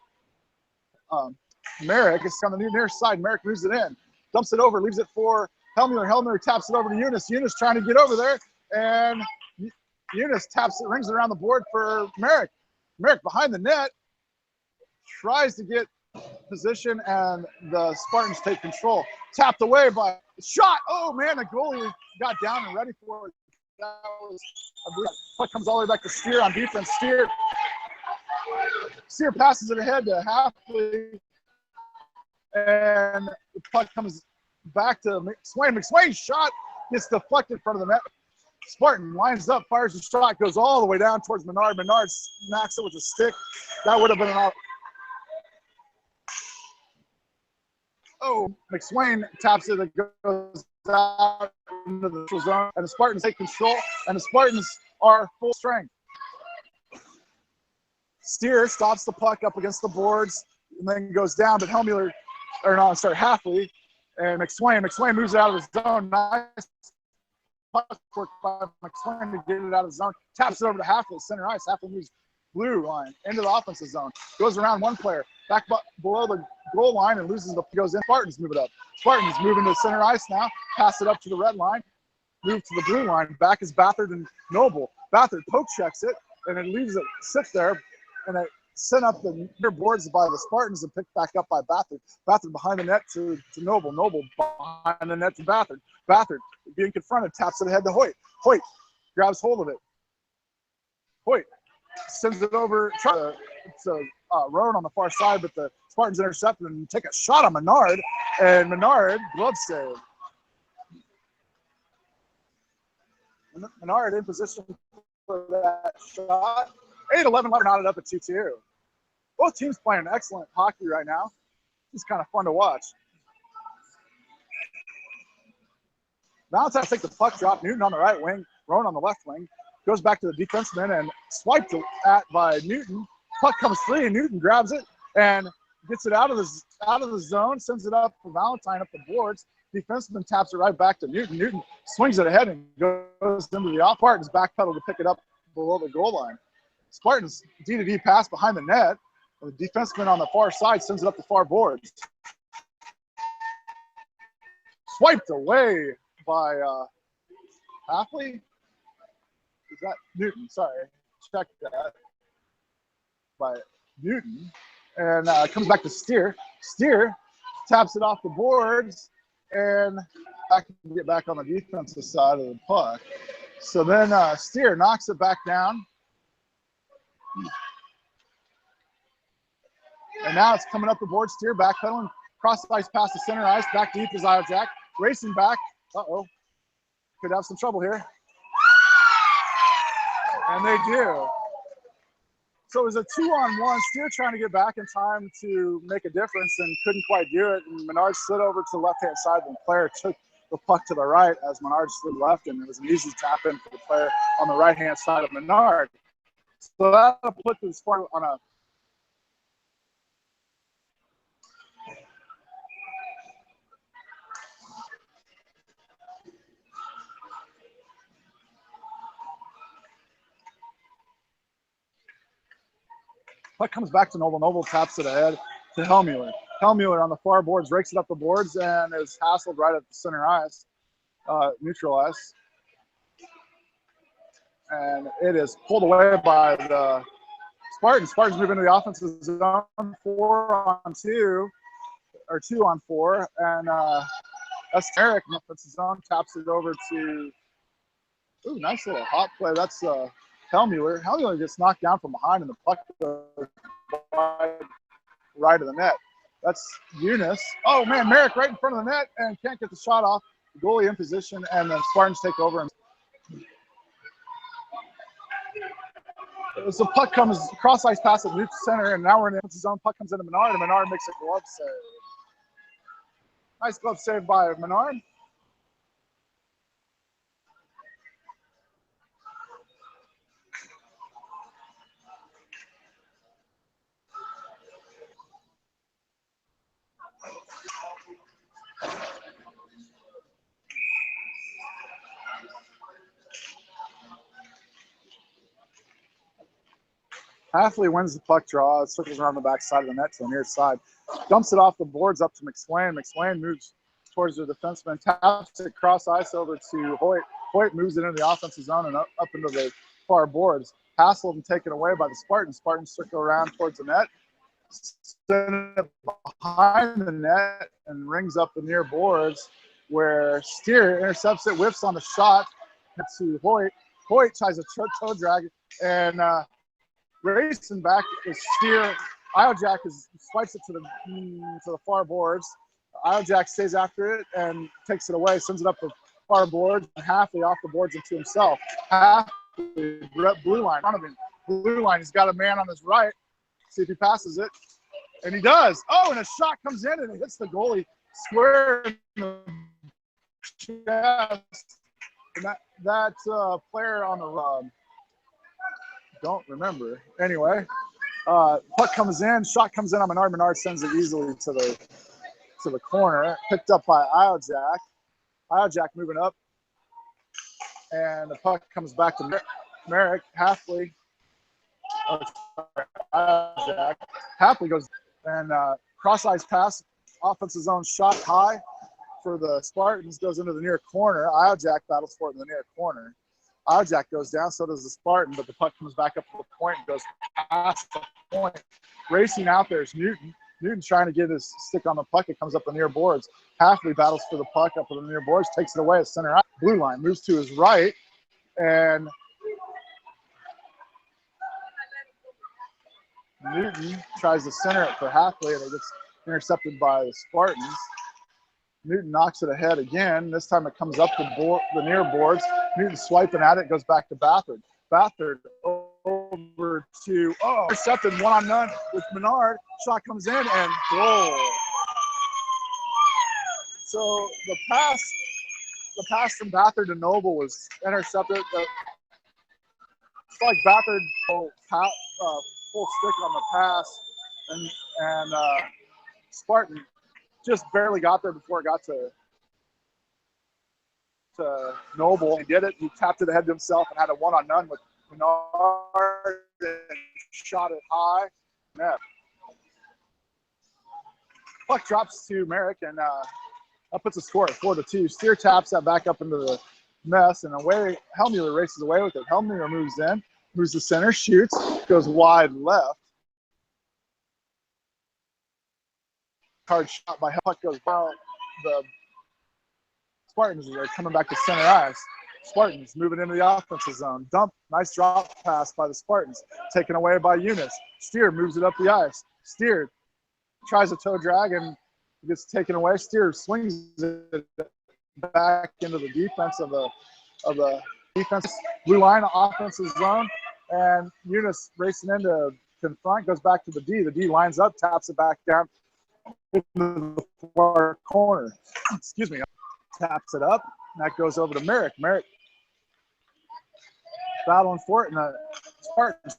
Merrick. It's on the near side. Merrick moves it in, dumps it over, leaves it for Helmuller. Helmuller taps it over to Eunice. Eunice trying to get over there, and Eunice taps it, rings it around the board for Merrick. Merrick behind the net, tries to get position, and the Spartans take control. Tapped away by shot. Oh man, the goalie got down and ready for it. That was, I believe, puck comes all the way back to Steer on defense. Steer passes it ahead to Halfley, and the puck comes back to McSwain. McSwain's shot gets deflected in front of the net. Spartan lines up, fires a shot, goes all the way down towards Menard. Menard smacks it with a stick. That would have been an out. Oh, McSwain taps it. It goes out into the neutral zone, and the Spartans take control, and the Spartans are full strength. Steer stops the puck up against the boards and then goes down, but Hellmuller, or no, sorry, Halfley, and McSwain moves it out of the zone. Nice puck work by McSwain to get it out of the zone. Taps it over to Halfley, center ice. Halfley moves blue line into the offensive zone. Goes around one player, back below the goal line and loses the goes in. Spartans move it up. Spartans moving to center ice now. Pass it up to the red line. Move to the blue line. Back is Bathard and Noble. Bathard poke checks it, and it leaves it sit there, and it sent up the near boards by the Spartans and picked back up by Bathard. Bathard behind the net to Noble. Noble behind the net to Bathard. Bathard being confronted, taps it ahead to Hoyt. Hoyt grabs hold of it. Hoyt sends it over to Roan on the far side, but the Spartans intercept and take a shot on Menard, and Menard glove save. Menard in position for that shot. 8-11 knotted up at 2-2. Both teams playing excellent hockey right now. It's kind of fun to watch. Valentine take the puck drop. Newton on the right wing, Roan on the left wing. Goes back to the defenseman and swiped at by Newton. Puck comes free and Newton grabs it and gets it out of the zone, sends it up for Valentine up the boards. Defenseman taps it right back to Newton. Newton swings it ahead and goes into the off. Spartans backpedal to pick it up below the goal line. Spartans D-to-D pass behind the net. The defenseman on the far side sends it up the far boards. Swiped away by Halfley. Is that Newton? Sorry, check that. By Newton. And comes back to Steer. Steer taps it off the boards and I can get back on the defensive side of the puck. So then Steer knocks it back down. And now it's coming up the board. Steer backpedaling, cross ice past the center ice, back deep is Jack. Racing back. Uh-oh. Could have some trouble here. And they do. So it was a 2-on-1. Steer trying to get back in time to make a difference and couldn't quite do it. And Menard slid over to the left-hand side, and the player took the puck to the right as Menard slid left, and it was an easy tap in for the player on the right-hand side of Menard. So that'll put the Spartan on a puck comes back to Noble. Noble taps it ahead to Hellmuller. Hellmuller on the far boards, rakes it up the boards, and is hassled right at the center ice, neutral ice. And it is pulled away by the Spartans. Spartans move into the offensive zone, 4-on-2, or 2-on-4. And that's Eric in the offensive zone, taps it over to, ooh, nice little hot play. That's Hellmuller. Hellmuller gets knocked down from behind, and the puck goes right of the net. That's Eunice. Oh, man, Merrick right in front of the net and can't get the shot off. The goalie in position, and the Spartans take over. And so the puck comes cross ice past the neutral center, and now we're in the offensive zone. Puck comes into Menard, and Menard makes a glove save. Nice glove save by Menard. Halfley wins the puck draw, circles around the back side of the net to the near side, dumps it off the boards up to McSwain. McSwain moves towards the defenseman, taps it cross ice over to Hoyt. Hoyt moves it into the offensive zone and up into the far boards. Hassled and taken away by the Spartans. Spartans circle around towards the net, send it behind the net and rings up the near boards where Steer intercepts it, whiffs on the shot to Hoyt. Hoyt tries a toe drag and racing back is Steer. Jack swipes it to the far boards. Jack stays after it and takes it away, sends it up the our boards and Halfley off the boards into himself. Halfley, blue line in front of him. Blue line, he's got a man on his right. See if he passes it. And he does. Oh, and a shot comes in and it hits the goalie square in the chest. And that player on the don't remember. Anyway, puck comes in, shot comes in on Menard. Menard sends it easily to the corner. Picked up by Iojak. Iojak moving up. And the puck comes back to Merrick. Halfley. Oh, sorry, Halfley goes and cross-ice pass, offensive zone shot high for the Spartans, goes into the near corner. Iojak battles for it in the near corner. Iojak goes down, so does the Spartan, but the puck comes back up to the point and goes past the point. Racing out there is Newton. Newton's trying to get his stick on the puck. It comes up the near boards. Halfley battles for the puck up the near boards, takes it away at center. Blue line moves to his right, and Newton tries to center it for Halfley, and it gets intercepted by the Spartans. Newton knocks it ahead again. This time it comes up the near boards. Newton swiping at it, goes back to Bathard. Bathard over to, intercepted one-on-none with Menard. Shot comes in and goal. So the pass from Bathard to Noble was intercepted. It's like Bathard full stick on the pass, and Spartan just barely got there before it got to Noble. He did it. He tapped it ahead to himself and had a one-on-none with Menard and shot it high. Net. Puck drops to Merrick, and that puts a score at 4-2. Steer taps that back up into the mess, and away Helmuller races away with it. Helmuller moves in, moves to center, shoots, goes wide left. Hard shot by puck goes down. The Spartans are coming back to center ice. Spartans moving into the offensive zone. Dump, nice drop pass by the Spartans. Taken away by Eunice. Steer moves it up the ice. Steer tries a toe drag and gets taken away. Steer swings it back into the defense of the defense. Blue line offensive zone. And Eunice racing in to confront, goes back to the D. The D lines up, taps it back down into the far corner. Excuse me. Taps it up, and that goes over to Merrick. Merrick battling for it, and the Spartans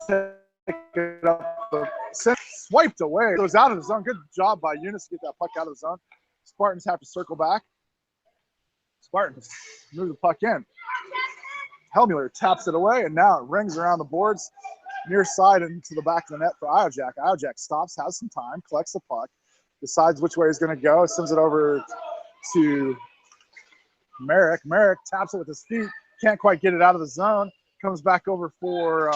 take it up. Swiped away. It goes out of the zone. Good job by Eunice to get that puck out of the zone. Spartans have to circle back. Spartans move the puck in. Helmuller taps it away, and now it rings around the boards near side into the back of the net for Iojak. Iojak stops, has some time, collects the puck, decides which way he's going to go, sends it over to Merrick. Merrick taps it with his feet, can't quite get it out of the zone, comes back over for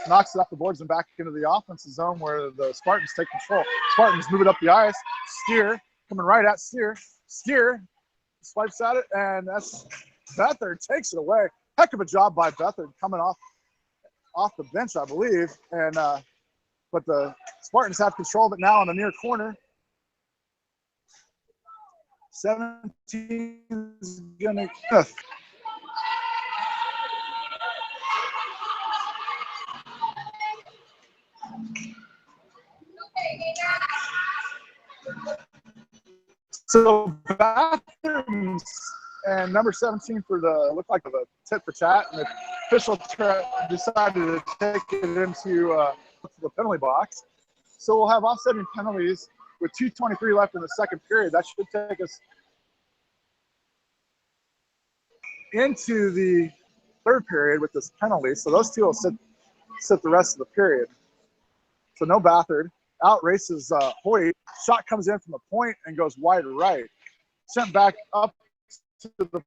knocks it off the boards and back into the offensive zone where the Spartans take control. Spartans move it up the ice. Steer coming right at Steer. Steer swipes at it, and that's Bethard takes it away. Heck of a job by Bethard coming off the bench, I believe. And but the Spartans have control of it now in the near corner. 17 is gonna. So bathrooms and number 17 for the looked like the tit for tat, and the official decided to take it into the penalty box. So we'll have offsetting penalties with 2:23 left in the second period. That should take us into the third period with this penalty. So those two will sit the rest of the period. So no Bathard. Out races Hoyt. Shot comes in from the point and goes wide right. Sent back up to the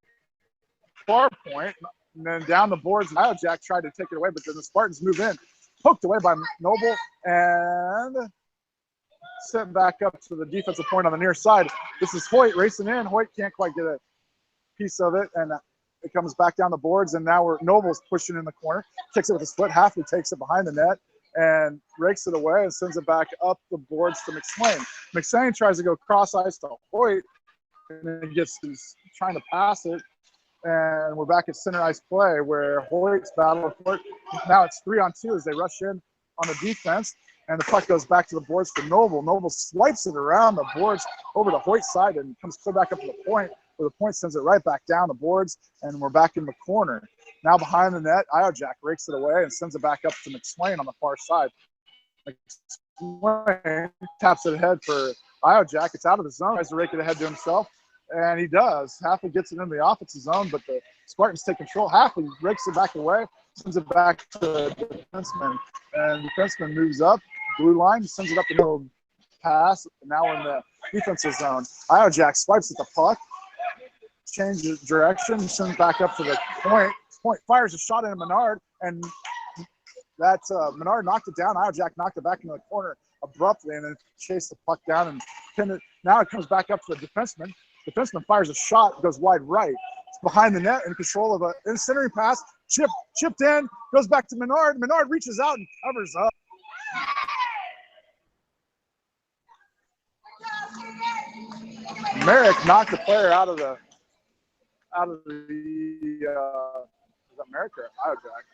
far point, and then down the boards. Iojak tried to take it away, but then the Spartans move in. Poked away by Noble and sent back up to the defensive point on the near side. This is Hoyt racing in. Hoyt can't quite get a piece of it, and it comes back down the boards, and now Noble's pushing in the corner. Kicks it with his foot. Halfley takes it behind the net and rakes it away and sends it back up the boards to McSwain. McSwain tries to go cross ice to Hoyt, and then he's trying to pass it. And we're back at center ice play where Hoyt's battle for it. Now it's 3-on-2 as they rush in on the defense. And the puck goes back to the boards for Noble. Noble swipes it around the boards over to Hoyt's side and comes clear back up to the point, where the point sends it right back down the boards, and we're back in the corner. Now behind the net, Iojak rakes it away and sends it back up to McSwain on the far side. McSwain taps it ahead for Iojak. It's out of the zone. Tries to rake it ahead to himself, and he does. Halfley gets it in the offensive zone, but the Spartans take control. Halfley rakes it back away, sends it back to the defenseman, and the defenseman moves up. Blue line, sends it up the middle, pass. Now we're in the defensive zone. Iojak swipes at the puck, changes direction, sends it back up to the point. Point fires a shot into Menard, and that Menard knocked it down. Iojak knocked it back into the corner abruptly, and then chased the puck down and pinned it. Now it comes back up to the defenseman. The defenseman fires a shot, goes wide right. It's behind the net, in control of a centering pass. Chipped in, goes back to Menard. Menard reaches out and covers up. Merrick knocked the player out of the is that Merrick or Iojak?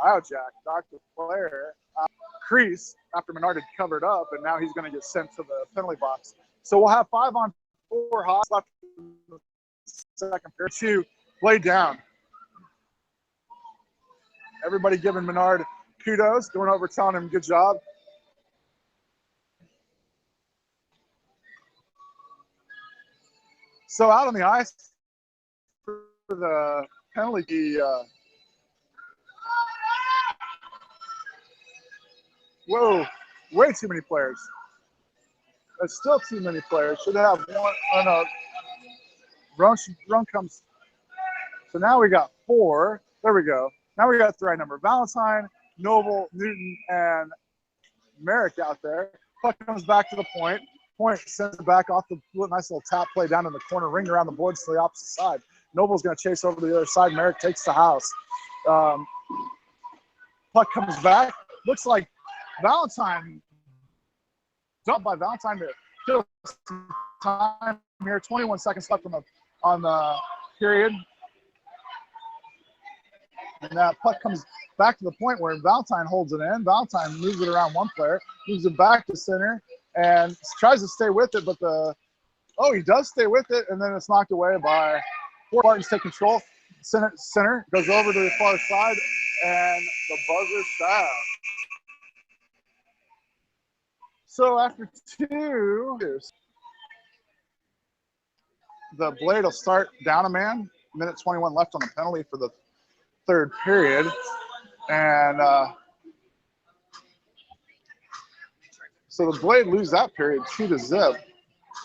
Iojak knocked the player out of the crease after Menard had covered up, and now he's going to get sent to the penalty box. So we'll have 5-on-4 Hawks left in the second period. 2 play down. Everybody giving Menard kudos, going over telling him good job. So out on the ice for the penalty, whoa, way too many players. That's still too many players. Should have one. Oh no, Run comes. So now we got 4. There we go. Now we got the right number. Valentine, Noble, Newton, and Merrick out there. Puck comes back to the point. Point sends it back off the nice little tap play down in the corner, ring around the boards to the opposite side. Noble's going to chase over to the other side. Merrick takes the house. Puck comes back. Looks like Valentine, dumped by Valentine to kill some time here. 21 seconds left on the period. And that puck comes back to the point where Valentine holds it in. Valentine moves it around one player, moves it back to center, and tries to stay with it, but he does stay with it, and then it's knocked away by Spartans. Take control. Center goes over to the far side, and the buzzer sounds. So after 2 years, the Blade will start down a man. Minute 21 left on the penalty for the third period, and so the Blade lose that period 2-0.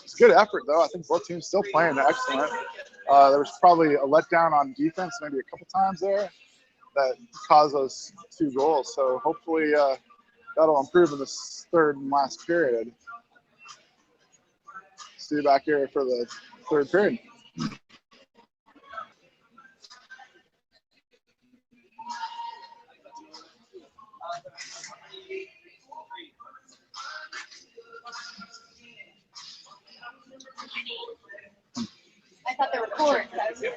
It's a good effort, though. I think both teams still playing excellent. There was probably a letdown on defense, maybe a couple times there, that caused us 2 goals. So hopefully that'll improve in this third and last period. See you back here for the third period. I thought they were recording.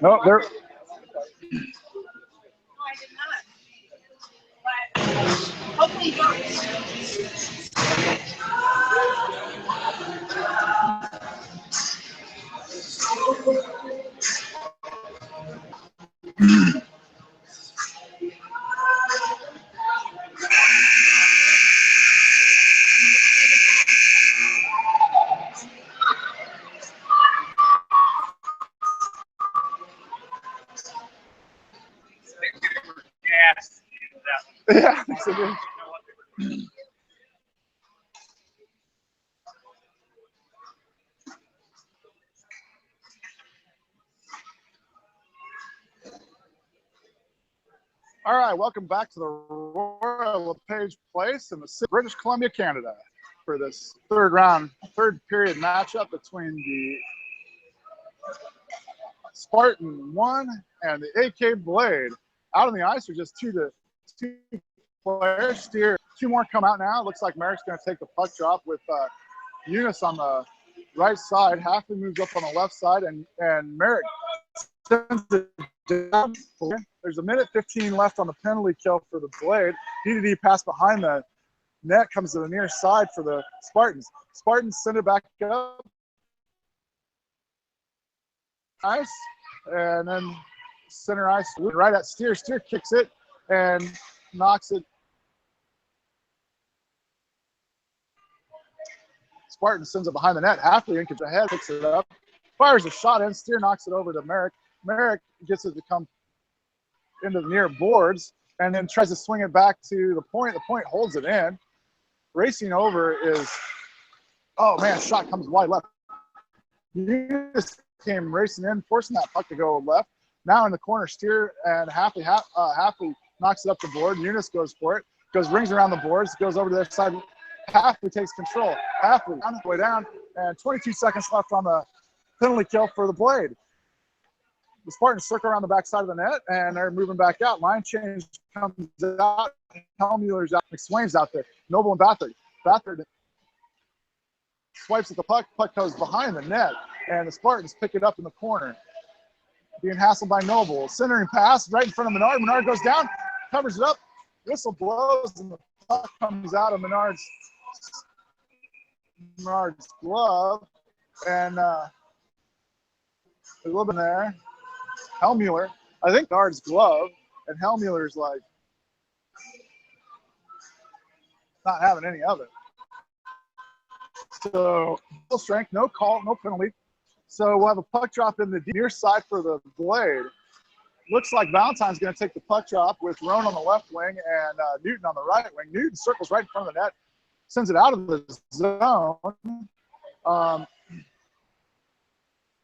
No, they're. No, I did not. But hopefully you Yeah, I think so. All right, welcome back to the Royal LePage Place in the British Columbia, Canada, for this third period matchup between the Spartan 1 and the AK Blade. Out on the ice are just two players. 2 more come out now. It looks like Merrick's going to take the puck drop with Eunice on the right side. Halfley moves up on the left side, and Merrick sends it down. There's a minute 15 left on the penalty kill for the Blade. DDD pass behind the net comes to the near side for the Spartans. Spartans send it back up. Nice. And then center ice right at Steer. Steer kicks it and knocks it. Spartan sends it behind the net. Halfley in gets ahead, picks it up, fires a shot in. Steer knocks it over to Merrick. Merrick gets it to come into the near boards and then tries to swing it back to the point. The point holds it in. Racing over is, oh man, shot comes wide left. Eunice came racing in, forcing that puck to go left. Now in the corner, Steer and Halfley knocks it up the board. Eunice goes for it, rings around the boards, goes over to their side. Halfley takes control. Halfley on the way down, and 22 seconds left on the penalty kill for the Blade. The Spartans circle around the backside of the net, and they're moving back out. Line change comes out. Hellmuller's out. McSwain's out there. Noble and Bathard. Bathard swipes at the puck. Puck goes behind the net, and the Spartans pick it up in the corner. Being hassled by Noble. Centering pass right in front of Menard. Menard goes down, covers it up. Whistle blows, and the puck comes out of Menard's glove. And a little bit there. Hellmuller, I think Menard's glove, and Hellmuller's like not having any of it. So full strength, no call, no penalty. So we'll have a puck drop in the near side for the Blade. Looks like Valentine's going to take the puck drop with Roan on the left wing and Newton on the right wing. Newton circles right in front of the net, sends it out of the zone,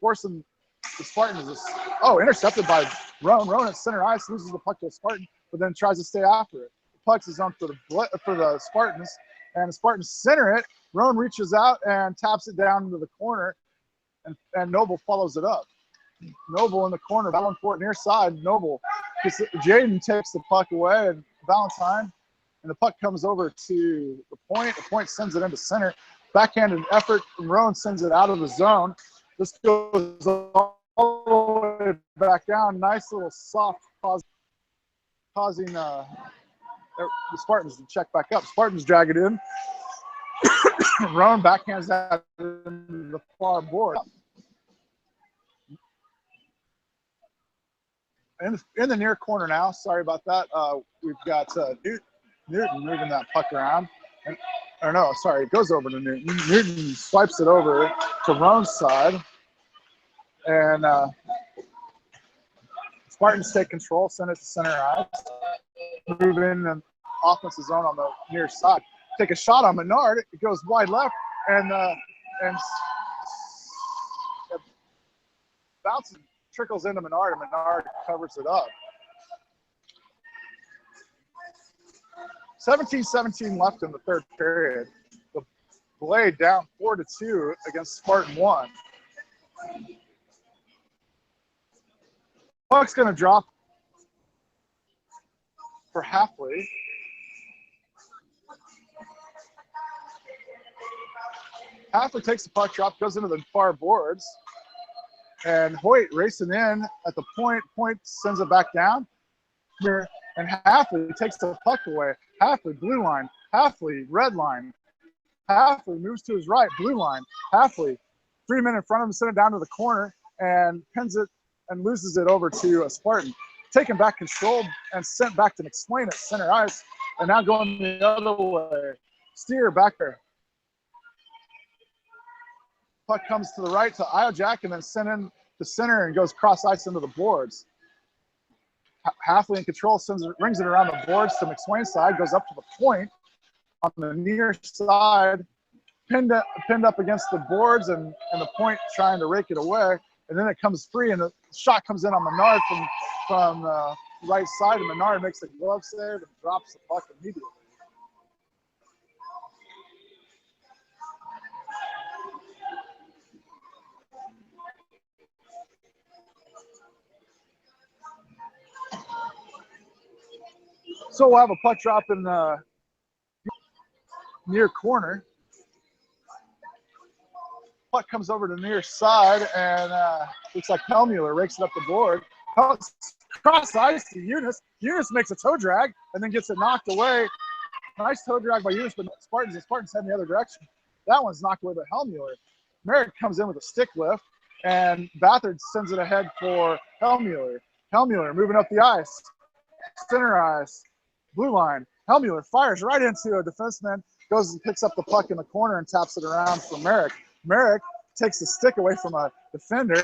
forcing the Spartans. Intercepted by Roan. Roan at center ice, loses the puck to the Spartan, but then tries to stay after it. The puck's is on for the Spartans, and the Spartans center it. Roan reaches out and taps it down into the corner, and Noble follows it up. Noble in the corner, battling for it near side. Noble, Jaden takes the puck away, and Valentine, and the puck comes over to the point. The point sends it into center. Backhanded effort from Roan sends it out of the zone. This goes all the way back down. Nice little soft pause, causing the Spartans to check back up. Spartans drag it in. Roan backhands that into the far board. In the near corner now. Sorry about that. We've got Newton moving that puck around. It goes over to Newton. Newton swipes it over to Roan's side. And Spartans take control, send it to center ice. Move in the offensive zone on the near side. Take a shot on Menard. It goes wide left and bounces, trickles into Menard, and Menard covers it up. 17-17 left in the third period. The Blade down 4-2 against Spartan 1. Puck's going to drop for Halfley. Halfley takes the puck drop, goes into the far boards, and Hoyt racing in at the point. Point sends it back down. And Halfley takes the puck away. Halfley, blue line. Halfley, red line. Halfley moves to his right, blue line. Halfley, 3 men in front of him, send it down to the corner and pins it and loses it over to a Spartan. Taken back control and sent back to McSwain at center ice, and now going the other way. Steer back there. Puck comes to the right to Iojak and then sent in to center and goes cross ice into the boards. Halfley in control, rings it around the boards to McSwain's side, goes up to the point on the near side, pinned up against the boards, and the point trying to rake it away. And then it comes free, and the shot comes in on Menard from the right side, and Menard makes a glove save and drops the puck immediately. So we'll have a puck drop in the near corner. Puck comes over to the near side, and looks like Hellmuller rakes it up the board. Cross ice to Eunice. Eunice makes a toe drag and then gets it knocked away. Nice toe drag by Eunice, but the Spartans heading the other direction. That one's knocked away by Hellmuller. Merrick comes in with a stick lift, and Bathard sends it ahead for Hellmuller. Hellmuller moving up the ice. Center ice. Blue line. Hellmuller fires right into a defenseman, goes and picks up the puck in the corner and taps it around for Merrick. Merrick takes the stick away from a defender,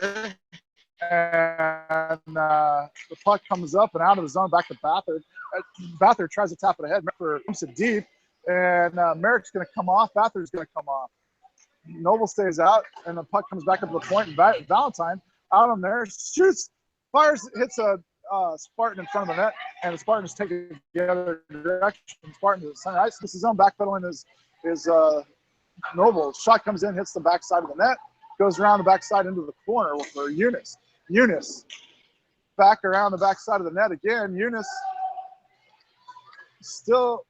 and the puck comes up and out of the zone back to Bathard. Bathard tries to tap it ahead. Merrick pumps it deep, and Merrick's going to come off. Bathard's going to come off. Noble stays out, and the puck comes back up to the point, and Valentine out on there, shoots, fires, hits a Spartan in front of the net, and the Spartans take it the other direction. Spartan to the center ice. This is his own backpedaling is Noble. Shot comes in, hits the backside of the net, goes around the backside into the corner for Eunice. Eunice back around the backside of the net again. Eunice still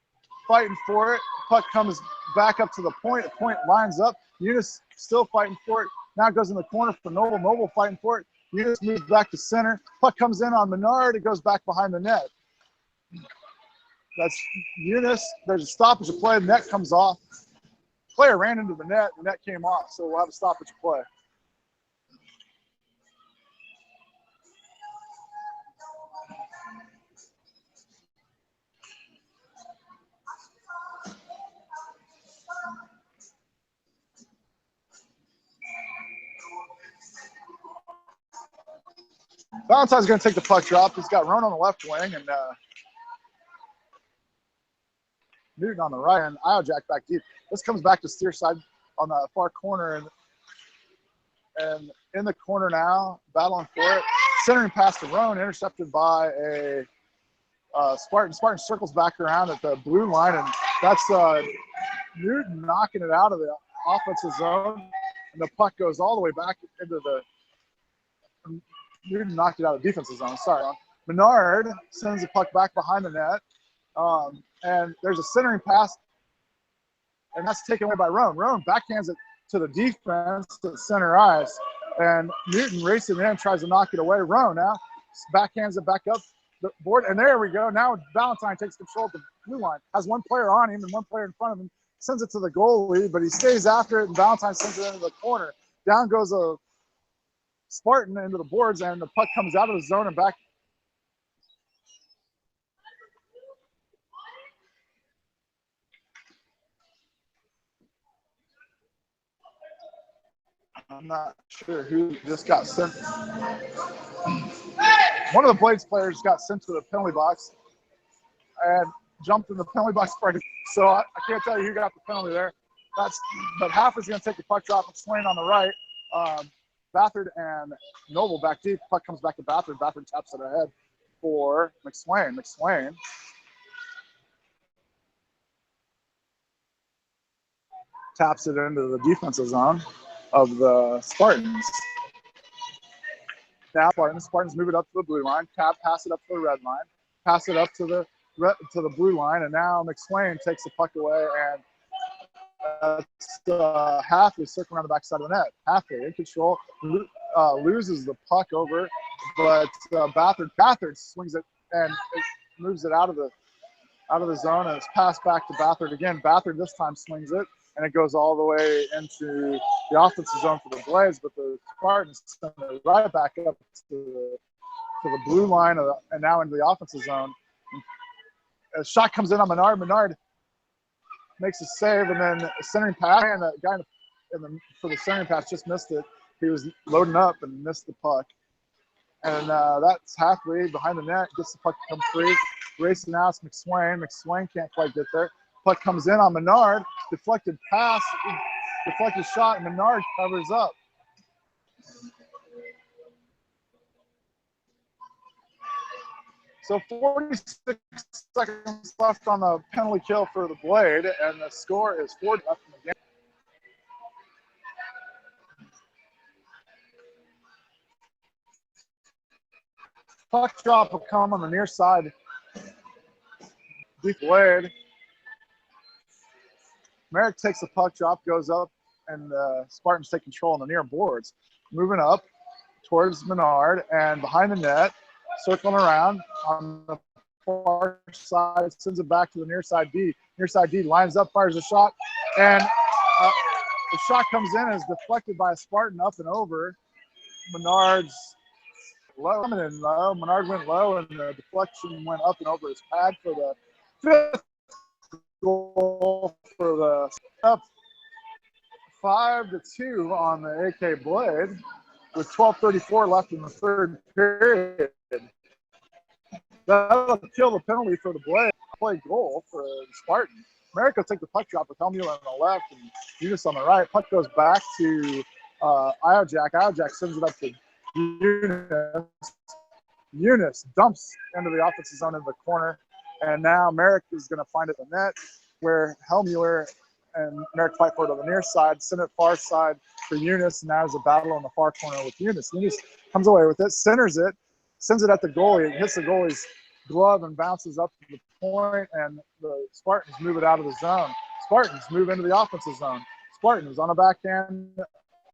fighting for it. Puck comes back up to the point. The point lines up. Eunice still fighting for it. Now it goes in the corner for Noble. Noble fighting for it. Eunice moves back to center. Puck comes in on Menard. It goes back behind the net. That's Eunice. There's a stoppage of play. The net comes off. Player ran into the net. The net came off, so we'll have a stoppage of play. Valentine's going to take the puck drop. He's got Roan on the left wing and Newton on the right, and Iojack back deep. This comes back to steer side on the far corner, and in the corner now, battling for it. Centering pass to Roan, intercepted by a Spartan. Spartan circles back around at the blue line, and that's Newton knocking it out of the offensive zone, and the puck goes all the way back into the Newton knocked it out of the defensive zone. Sorry. Menard sends the puck back behind the net. And there's a centering pass, and that's taken away by Roan. Roan backhands it to the defense to the center ice. And Newton racing in, tries to knock it away. Roan now backhands it back up the board. And there we go. Now Valentine takes control of the blue line. Has one player on him and one player in front of him. Sends it to the goalie, but he stays after it, and Valentine sends it into the corner. Down goes a Spartan into the boards, and the puck comes out of the zone and back. I'm not sure who just got sent. One of the Blades players got sent to the penalty box and jumped in the penalty box. So I can't tell you who got the penalty there. But half is going to take the puck drop and Swain on the right. Bathard and Noble back deep. Puck comes back to Bathard. Bathard taps it ahead for McSwain. McSwain taps it into the defensive zone of the Spartans. Now Spartans move it up to the blue line. Pass it up to the red line. Pass it up to the blue line, and now McSwain takes the puck away, and Halfley circling around the backside of the net. Halfley in control, loses the puck over, but Bathard swings it and it moves it out of the zone, and it's passed back to Bathard again. Bathard this time swings it, and it goes all the way into the offensive zone for the Blades, but the Spartans send it right back up to the blue line and now into the offensive zone. A shot comes in on Menard. Menard makes a save, and then a centering pass, and the guy for the centering pass just missed it. He was loading up and missed the puck. And that's Halfley behind the net, gets the puck to come free. Racing out, McSwain. McSwain can't quite get there. Puck comes in on Menard. Deflected pass, deflected shot, and Menard covers up. So 46 seconds left on the penalty kill for the Blade, and the score is 4-0 in the game. Puck drop will come on the near side. Deep Blade. Merrick takes the puck drop, goes up and the Spartans take control on the near boards. Moving up towards Menard and behind the net, circling around on the far side, sends it back to the near side D. Near side D lines up, fires a shot, and the shot comes in and is deflected by a Spartan up and over. Menard's low, coming in low. Menard went low, and the deflection went up and over his pad for the fifth goal for the up 5-2 on the AK Blade with 12:34 left in the third period. That'll kill the penalty for the Blade. Play goal for the Spartan. America take the puck drop with Helmuth on the left and Eunice on the right. Puck goes back to Iojack. Iojack sends it up to Eunice. Eunice dumps into the offensive zone in the corner. And now Merrick is going to find it in the net where Helmuth and Merrick fight for it on the near side, send it far side for Eunice. And now there's a battle on the far corner with Eunice. Eunice comes away with it, centers it, sends it at the goalie. It hits the goalie's glove and bounces up to the point, and the Spartans move it out of the zone. Spartans move into the offensive zone. Spartans on a backhand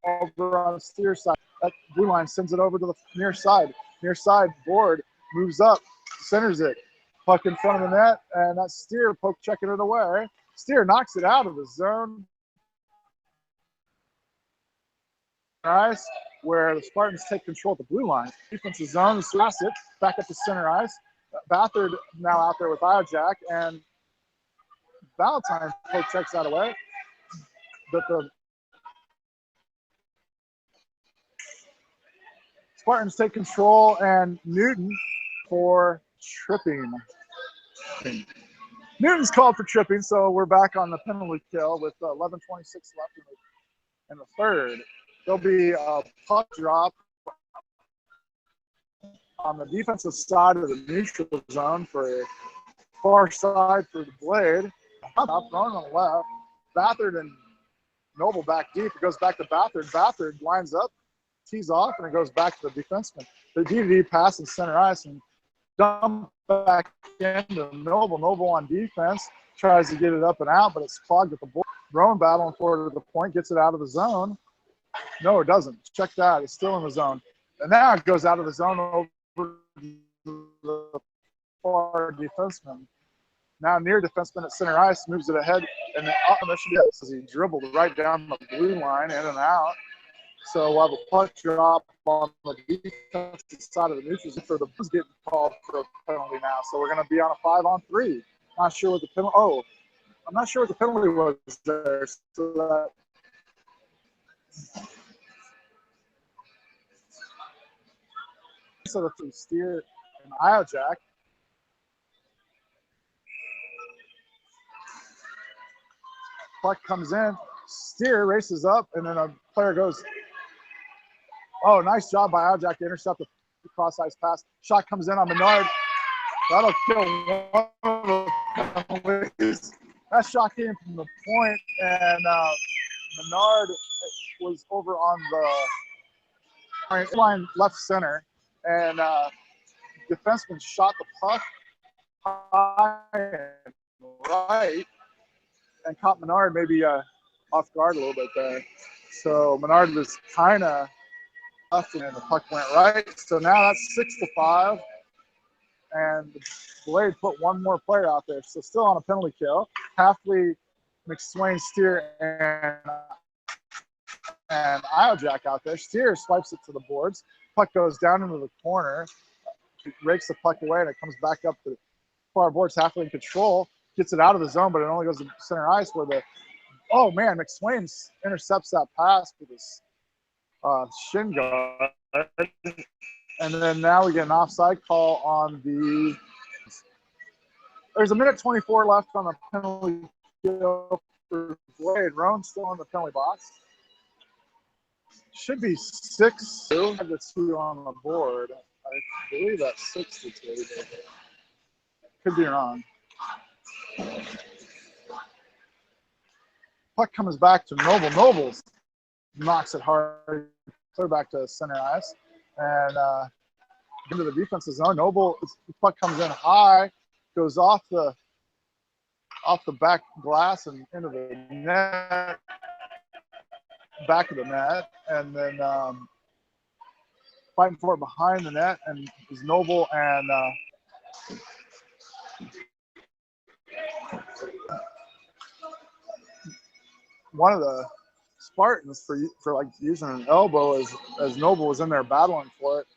over on the steer side. That blue line sends it over to the near side. Near side board moves up, centers it. Puck in front of the net, and that steer poke checking it away. Steer knocks it out of the zone. Ice, where the Spartans take control at the blue line. Defensive zone, slash it back up to center ice. Bathard now out there with Iojack, and Valentine poke checks that away. But the Spartans take control, and Newton for tripping. Newton's called for tripping, so we're back on the penalty kill with 11:26 left in the third. There'll be a puck drop on the defensive side of the neutral zone for far side for the Blade. Up, thrown on the left. Bathard and Noble back deep. It goes back to Bathard. Bathard lines up, tees off, and it goes back to the defenseman. The D pass in center ice and dump back into Noble. Noble on defense tries to get it up and out, but it's clogged at the board. Rowan battling for it at the point, gets it out of the zone. No, it doesn't. Check that. It's still in the zone. And now it goes out of the zone over the far defenseman. Now near defenseman at center ice, moves it ahead, and then there should be it as he dribbled right down the blue line, in and out. So we'll have a puck drop on the defensive side of the neutral zone for the Blues getting called for a penalty now. So we're going to be on a 5-on-3. Not sure what the penalty. Oh, I'm not sure what the penalty was there. So that. So the steer and Iojack. Puck comes in, steer races up, and then a player goes. Oh, nice job by Iojack to intercept the cross-ice pass. Shot comes in on Menard. That'll kill one of the penalties. That shot came from the point, and Menard was over on the line left center, and defenseman shot the puck high and right and caught Menard maybe off guard a little bit there. So Menard was kind of up, and the puck went right. So now that's 6-5, and the Blade put one more player out there. So still on a penalty kill. Halfley, McSwain, Steer, and Iojack out there. Steer swipes it to the boards. Puck goes down into the corner. He rakes the puck away, and it comes back up to far boards. Halfley in control. Gets it out of the zone, but it only goes to center ice where the – oh, man, McSwain intercepts that pass with his shin guard. And then now we get an offside call on the – there's 1:24 left on the penalty kill for Blade. Roan's still in the penalty box. Should be 6-2. I have the 2 on the board. I believe that's 6-2. Could be wrong. Puck comes back to Noble. Nobles knocks it hard, clear back to center ice, and into the defensive zone. Noble, the puck comes in high, goes off the back glass and into the net. back of the net, and then fighting for it behind the net, and it was Noble and one of the Spartans for like using an elbow as Noble was in there battling for it,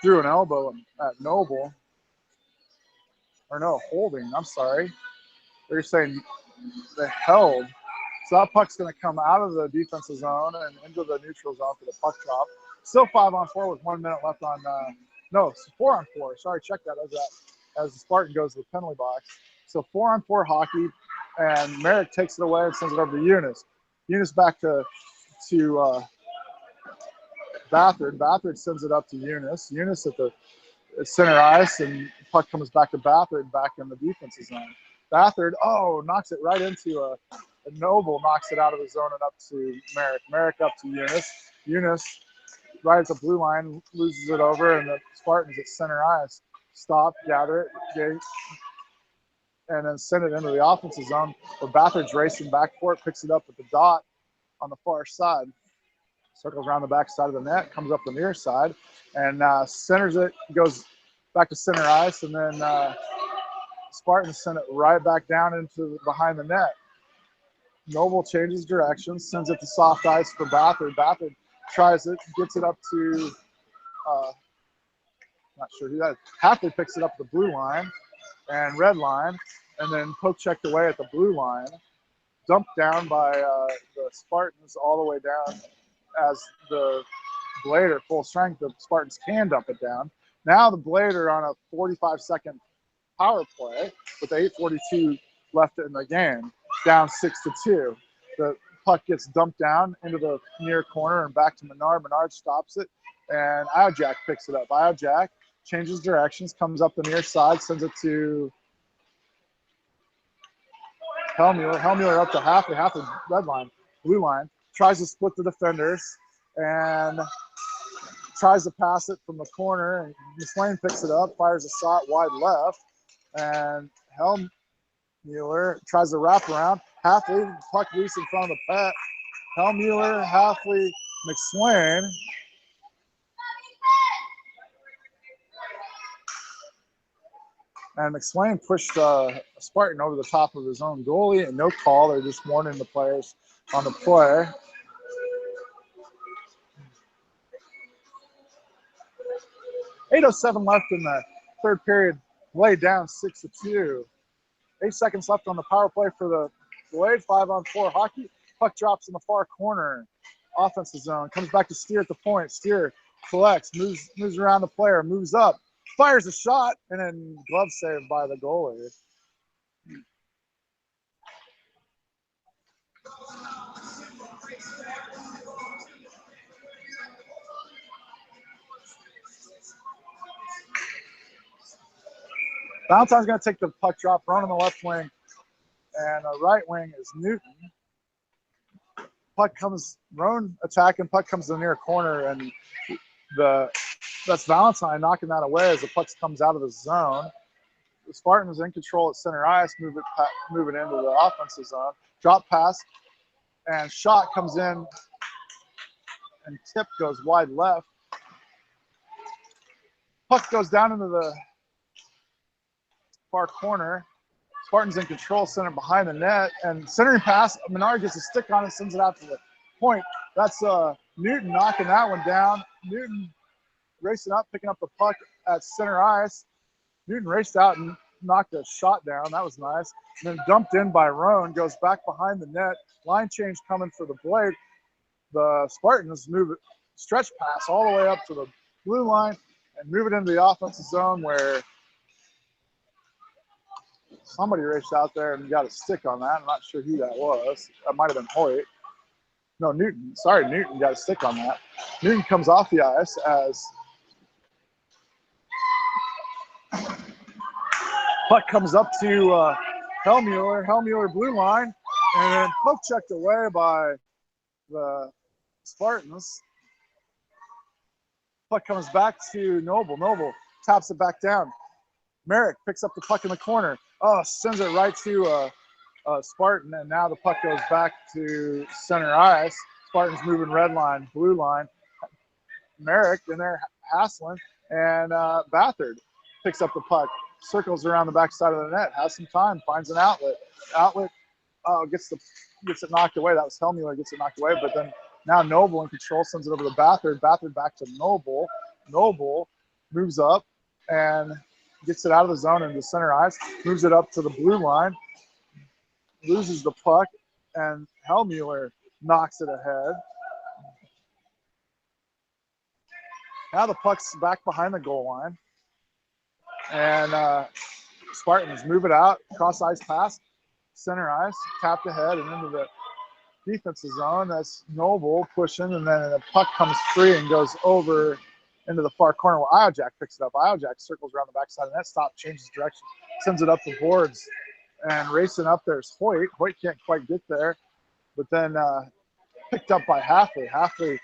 threw an elbow at Noble, or no, holding. I'm sorry. They're saying they held. So that puck's going to come out of the defensive zone and into the neutral zone for the puck drop. Still 5-on-4 with 1 minute left on. No, it's 4-on-4. Sorry, check that as the Spartan goes to the penalty box. So 4-on-4 hockey, and Merrick takes it away and sends it over to Eunice. Eunice back to Bathard. Bathard sends it up to Eunice. Eunice at center ice, and the puck comes back to Bathard back in the defensive zone. Bathard, knocks it right into a Noble, knocks it out of the zone and up to Merrick. Merrick up to Eunice. Eunice right at the blue line, loses it over, and the Spartans at center ice stop, gather it, and then send it into the offensive zone where Bathard's racing back for it, picks it up at the dot on the far side. Circles around the back side of the net, comes up the near side, and centers it, goes back to center ice, and then Spartans send it right back down into behind the net. Noble changes direction, sends it to soft ice for Bathard. Bathard tries it, gets it up to, not sure who that is. Hafley picks it up the blue line and red line, and then poke checked away at the blue line. Dumped down by the Spartans all the way down as the Blade are full strength. The Spartans can dump it down. Now the Blade are on a 45-second power play with 8:42 left in the game, down 6-2. The puck gets dumped down into the near corner and back to Menard. Menard stops it, and Iojak picks it up. Iojak changes directions, comes up the near side, sends it to Hellmuller. Hellmuller up to Hafley. Hafley red line, blue line, tries to split the defenders and tries to pass it from the corner. And McSwain picks it up, fires a shot wide left, and Hellmuller tries to wrap around. Hafley, puck loose in front of the pet. Hellmuller, Hafley, McSwain. And McSwain pushed Spartan over the top of his own goalie, and no call. They're just warning the players on the play. .807 left in the third period. Blade down 6-2. 8 seconds left on the power play for the Blade. 5-on-4 hockey. Puck drops in the far corner. Offensive zone. Comes back to Steer at the point. Steer collects, moves around the player, moves up, fires a shot, and then glove saved by the goalie. Valentine's going to take the puck drop, run on the left wing, and the right wing is Newton. Puck comes, Roan attacking, puck comes to the near corner, and that's Valentine knocking that away as the puck comes out of the zone. The Spartans in control at center ice, move it into the offensive zone. Drop pass, and shot comes in, and tip goes wide left. Puck goes down into the far corner. Spartans in control, center behind the net, and centering pass. Menard gets a stick on it, sends it out to the point. That's Newton knocking that one down. Newton racing up, picking up the puck at center ice. Newton raced out and knocked a shot down. That was nice. And then dumped in by Roan, goes back behind the net. Line change coming for the Blade. The Spartans move it, stretch pass all the way up to the blue line and move it into the offensive zone where somebody raced out there and got a stick on that. I'm not sure who that was. That might have been Hoyt. No, Newton. Sorry, Newton got a stick on that. Newton comes off the ice as puck comes up to Hellmuller. Hellmuller blue line, and then poke checked away by the Spartans. Puck comes back to Noble. Noble taps it back down. Merrick picks up the puck in the corner. Sends it right to Spartan, and now the puck goes back to center ice. Spartans moving red line, blue line. Merrick in there hassling, and Bathard picks up the puck, circles around the backside of the net, has some time, finds an outlet. Gets it knocked away. That was Helmuller, gets it knocked away, but then now Noble in control, sends it over to Bathard. Bathard back to Noble. Noble moves up and gets it out of the zone into center ice, moves it up to the blue line, loses the puck, and Helmuller knocks it ahead. Now the puck's back behind the goal line, and Spartans move it out, cross ice pass, center ice, tapped ahead and into the defensive zone. That's Noble pushing, and then the puck comes free and goes over into the far corner where Iojak picks it up. Iojak circles around the backside of the net, stops, changes direction, sends it up the boards, and racing up there's Hoyt. Hoyt can't quite get there, but then picked up by Halfley. Halfley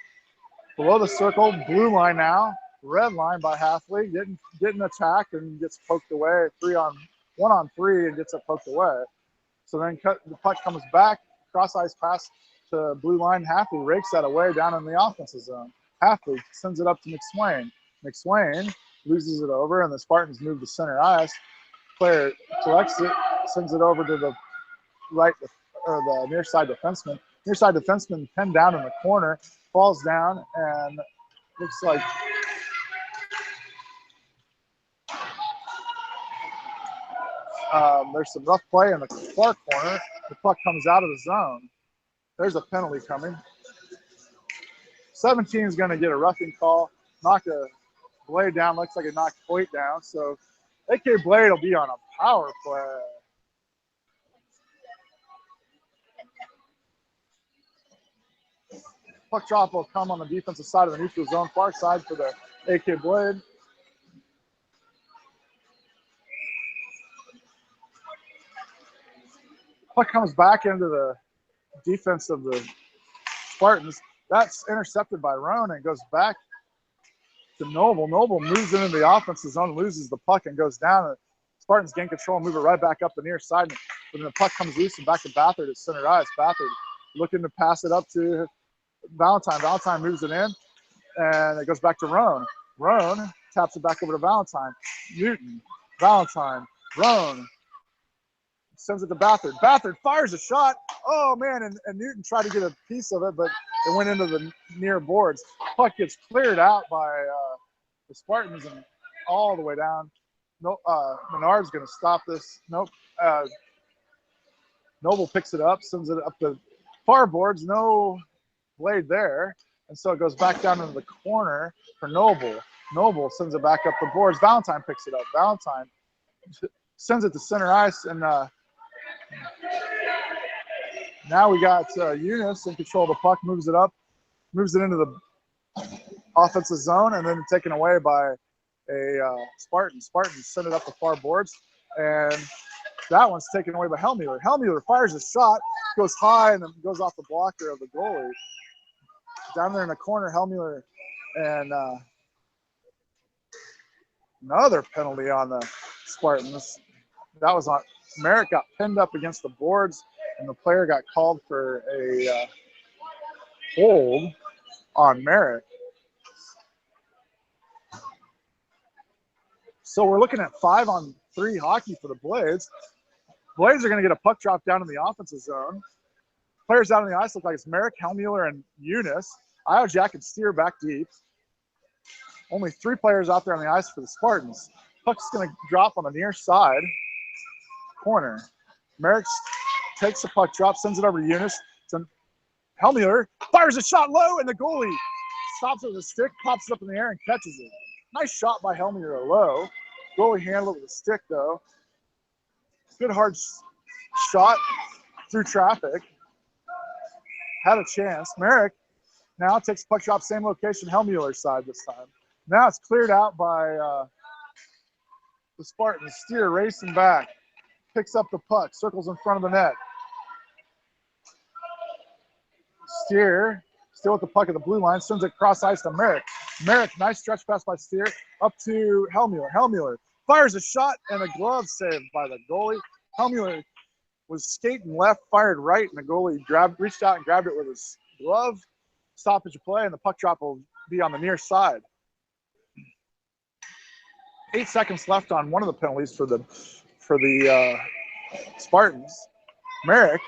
below the circle, blue line now, red line by Halfley, getting attacked and gets poked away. 1-on-3 and gets it poked away. So then the puck comes back, cross ice pass to blue line. Halfley rakes that away down in the offensive zone. Halfley sends it up to McSwain. McSwain loses it over, and the Spartans move to center ice. Player collects it, sends it over to the right, or the near side defenseman. Near side defenseman pinned down in the corner, falls down, and looks like there's some rough play in the far corner. The puck comes out of the zone. There's a penalty coming. 17 is going to get a roughing call, knock a Blade down. Looks like it knocked Hoyt down. So AK Blade will be on a power play. Puck drop will come on the defensive side of the neutral zone, far side for the AK Blade. Puck comes back into the defense of the Spartans. That's intercepted by Roan and goes back to Noble. Noble moves into the offensive zone, loses the puck, and goes down. Spartans gain control and move it right back up the near side. But then the puck comes loose and back to Bathard at center ice. Bathard looking to pass it up to Valentine. Valentine moves it in, and it goes back to Roan. Roan taps it back over to Valentine. Newton, Valentine, Roan. Sends it to Bathard. Bathard fires a shot. Oh, man, and Newton tried to get a piece of it, but it went into the near boards. Puck gets cleared out by the Spartans and all the way down. No, Menard's going to stop this. Nope. Noble picks it up, sends it up the far boards. No Blade there. And so it goes back down into the corner for Noble. Noble sends it back up the boards. Valentine picks it up. Valentine sends it to center ice, and now we got Eunice in control of the puck, moves it up, moves it into the offensive zone, and then taken away by a Spartan. Spartans send it up the far boards, and that one's taken away by Helmuller. Helmuller fires a shot, goes high, and then goes off the blocker of the goalie. Down there in the corner, Helmuller, and another penalty on the Spartans. That was on Merrick, got pinned up against the boards, and the player got called for a hold on Merrick. So we're looking at 5-on-3 hockey for the Blades. Blades are going to get a puck drop down in the offensive zone. Players out on the ice look like it's Merrick, Helmuller, and Eunice. Iojak and Steer back deep. Only 3 players out there on the ice for the Spartans. Puck's going to drop on the near side corner. Merrick takes the puck drop, sends it over to Eunice. Helmuller fires a shot low, and the goalie stops it with a stick, pops it up in the air, and catches it. Nice shot by Helmuller low. Goalie handled it with a stick, though. Good hard shot through traffic. Had a chance. Merrick now takes puck drop, same location, Helmuller's side this time. Now it's cleared out by the Spartans. Steer racing back. Picks up the puck, circles in front of the net. Steer, still with the puck at the blue line, sends it cross ice to Merrick. Merrick, nice stretch pass by Steer, up to Helmuller. Helmuller fires a shot, and a glove saved by the goalie. Helmuller was skating left, fired right, and the goalie reached out and grabbed it with his glove stoppage of play, and the puck drop will be on the near side. 8 seconds left on one of the penalties for the Spartans. Merrick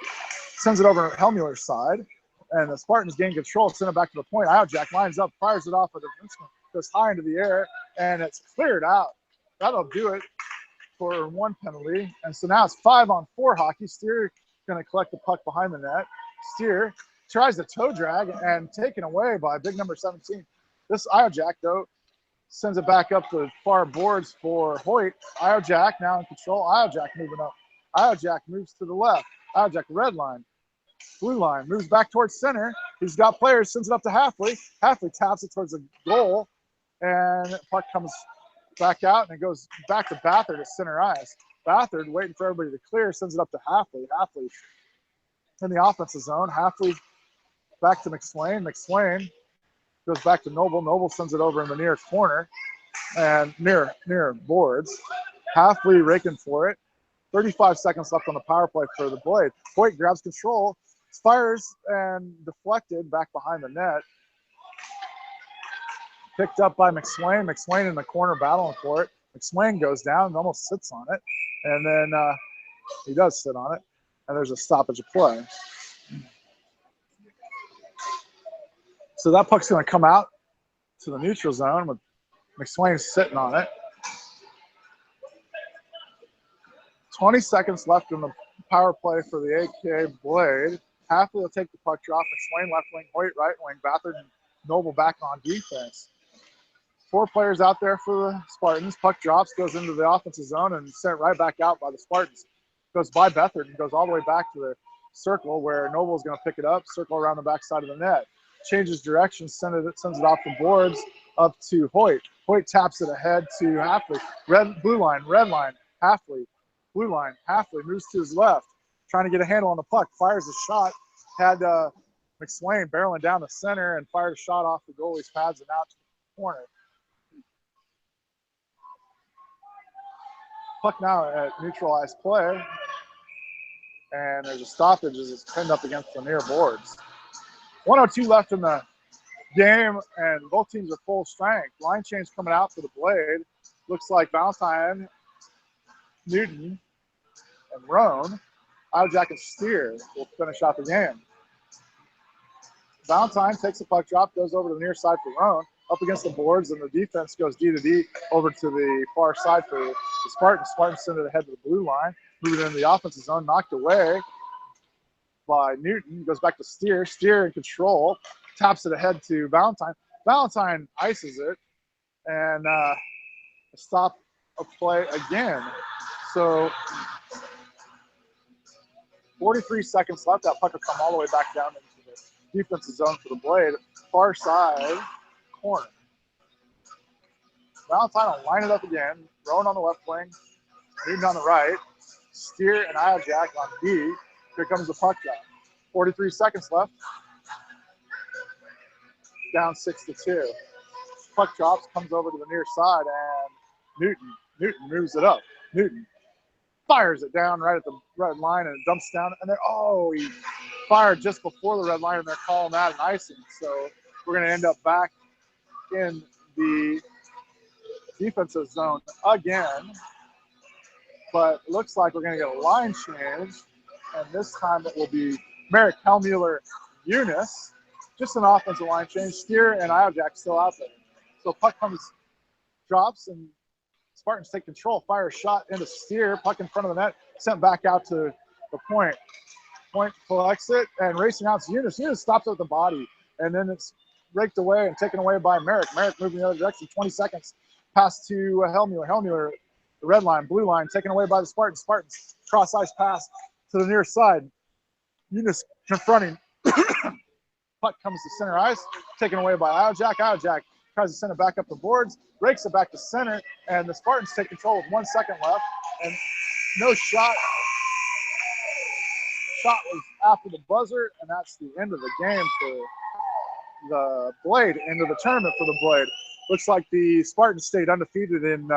sends it over Helmuller's side, and the Spartans gain control, send it back to the point. Iojack lines up, fires it off with a defenseman, goes high into the air, and it's cleared out. That'll do it for one penalty. And so now it's 5-on-4 hockey. Steer going to collect the puck behind the net. Steer tries to toe drag and taken away by big number 17. This Iojack, though, sends it back up the far boards for Hoyt. Iojack now in control. Iojack moving up. Iojack moves to the left. Iojack red line. Blue line moves back towards center. He's got players, sends it up to Halfley. Halfley taps it towards the goal, and puck comes back out, and it goes back to Bathard at center ice. Bathard waiting for everybody to clear, sends it up to Halfley. Halfley in the offensive zone. Halfley back to McSwain. McSwain goes back to Noble. Noble sends it over in the near corner and near boards. Halfley raking for it. 35 seconds left on the power play for the Blade. Hoyt grabs control, fires and deflected back behind the net. Picked up by McSwain. McSwain in the corner battling for it. McSwain goes down and almost sits on it. And then he does sit on it. And there's a stoppage of play. So that puck's going to come out to the neutral zone with McSwain sitting on it. 20 seconds left in the power play for the AK Blade. Halfley will take the puck drop. McSwain left wing, Hoyt right wing, Bathard and Noble back on defense. 4 players out there for the Spartans. Puck drops, goes into the offensive zone, and sent right back out by the Spartans. Goes by Bathard and goes all the way back to the circle where Noble's going to pick it up, circle around the backside of the net. Changes direction, sends it off the boards up to Hoyt. Hoyt taps it ahead to Halfley. Blue line, red line, Halfley. Blue line, Halfley moves to his left, trying to get a handle on the puck, fires a shot, had McSwain barreling down the center and fired a shot off the goalie's pads and out to the corner. Puck now at neutralized play, and there's a stoppage as it's pinned up against the near boards. 1:02 left in the game, and both teams are full strength. Line change coming out for the Blade. Looks like Valentine, Newton, and Roan. Iojack and Steer will finish out the game. Valentine takes a puck drop, goes over to the near side for Roan, up against the boards, and the defense goes D to D over to the far side for the Spartans. Spartans send it ahead to the blue line, moving into the offensive zone, knocked away by Newton, goes back to Steer. Steer in control, taps it ahead to Valentine. Valentine ices it, and a stop of play again. So 43 seconds left. That puck will come all the way back down into the defensive zone for the Blade. Far side corner. Valentine will line it up again. Rowan on the left wing, Newton on the right. Steer and Iojack on D. Here comes the puck drop. 43 seconds left. Down 6-2. Puck drops, comes over to the near side, and Newton moves it up. Newton fires it down right at the red line, and it dumps down. And he fired just before the red line, and they're calling that an icing. So we're going to end up back in the defensive zone again. But it looks like we're going to get a line change, and this time it will be Merrick, Helmuller, Eunice. Just an offensive line change. Steer and Iojack still out there. So puck drops, and Spartans take control, fire a shot into Steer, puck in front of the net, sent back out to the point. Point collects it, and racing out to Eunice. Eunice stops at the body, and then it's raked away and taken away by Merrick. Merrick moving the other direction, 20 seconds. Pass to Helmuller. Helmuller, the red line, blue line, taken away by the Spartans. Spartans, cross-ice pass to the near side. Eunice confronting. Puck comes to center ice, taken away by Iojack. Iojack tries to send it back up the boards, rakes it back to center, and the Spartans take control with 1 second left, and no shot. Shot was after the buzzer, and that's the end of the game for the Blade, end of the tournament for the Blade. Looks like the Spartans stayed undefeated in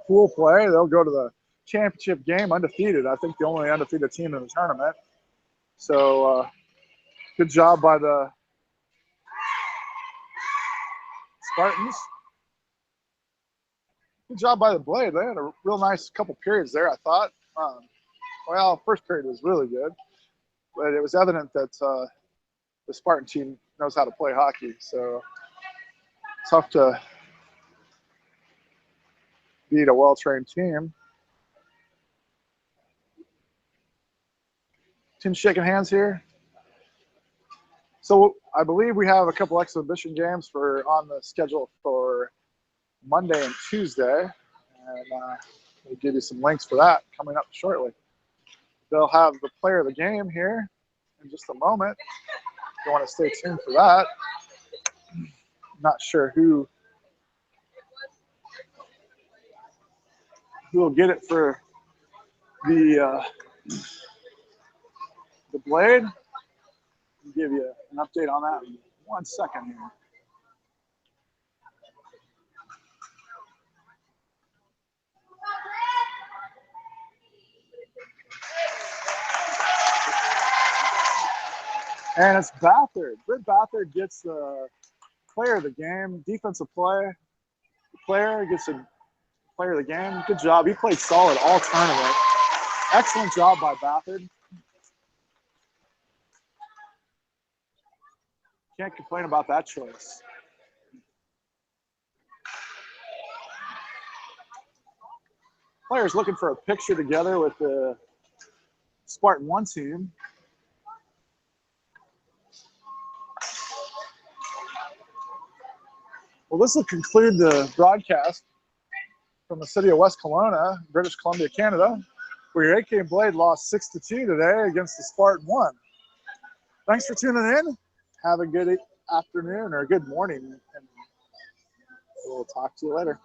pool play. They'll go to the championship game undefeated. I think the only undefeated team in the tournament. So Good job by the Spartans. Good job by the Blade. They had a real nice couple periods there, I thought. Well, first period was really good, but it was evident that the Spartan team knows how to play hockey. So tough to beat a well-trained team. Team shaking hands here. So I believe we have a couple exhibition games on the schedule for Monday and Tuesday, and we'll give you some links for that coming up shortly. They'll have the player of the game here in just a moment. If you want to stay tuned for that. Not sure who will get it for the Blade. I'll give you an update on that in 1 second here. And it's Bathard. Britt Bathard gets the player of the game, defensive play. The player gets a player of the game. Good job. He played solid all tournament. Excellent job by Bathard. Can't complain about that choice. Players looking for a picture together with the Spartan 1 team. Well, this will conclude the broadcast from the city of West Kelowna, British Columbia, Canada, where your AK Blade lost 6-2 today against the Spartan 1. Thanks for tuning in. Have a good afternoon or a good morning, and we'll talk to you later.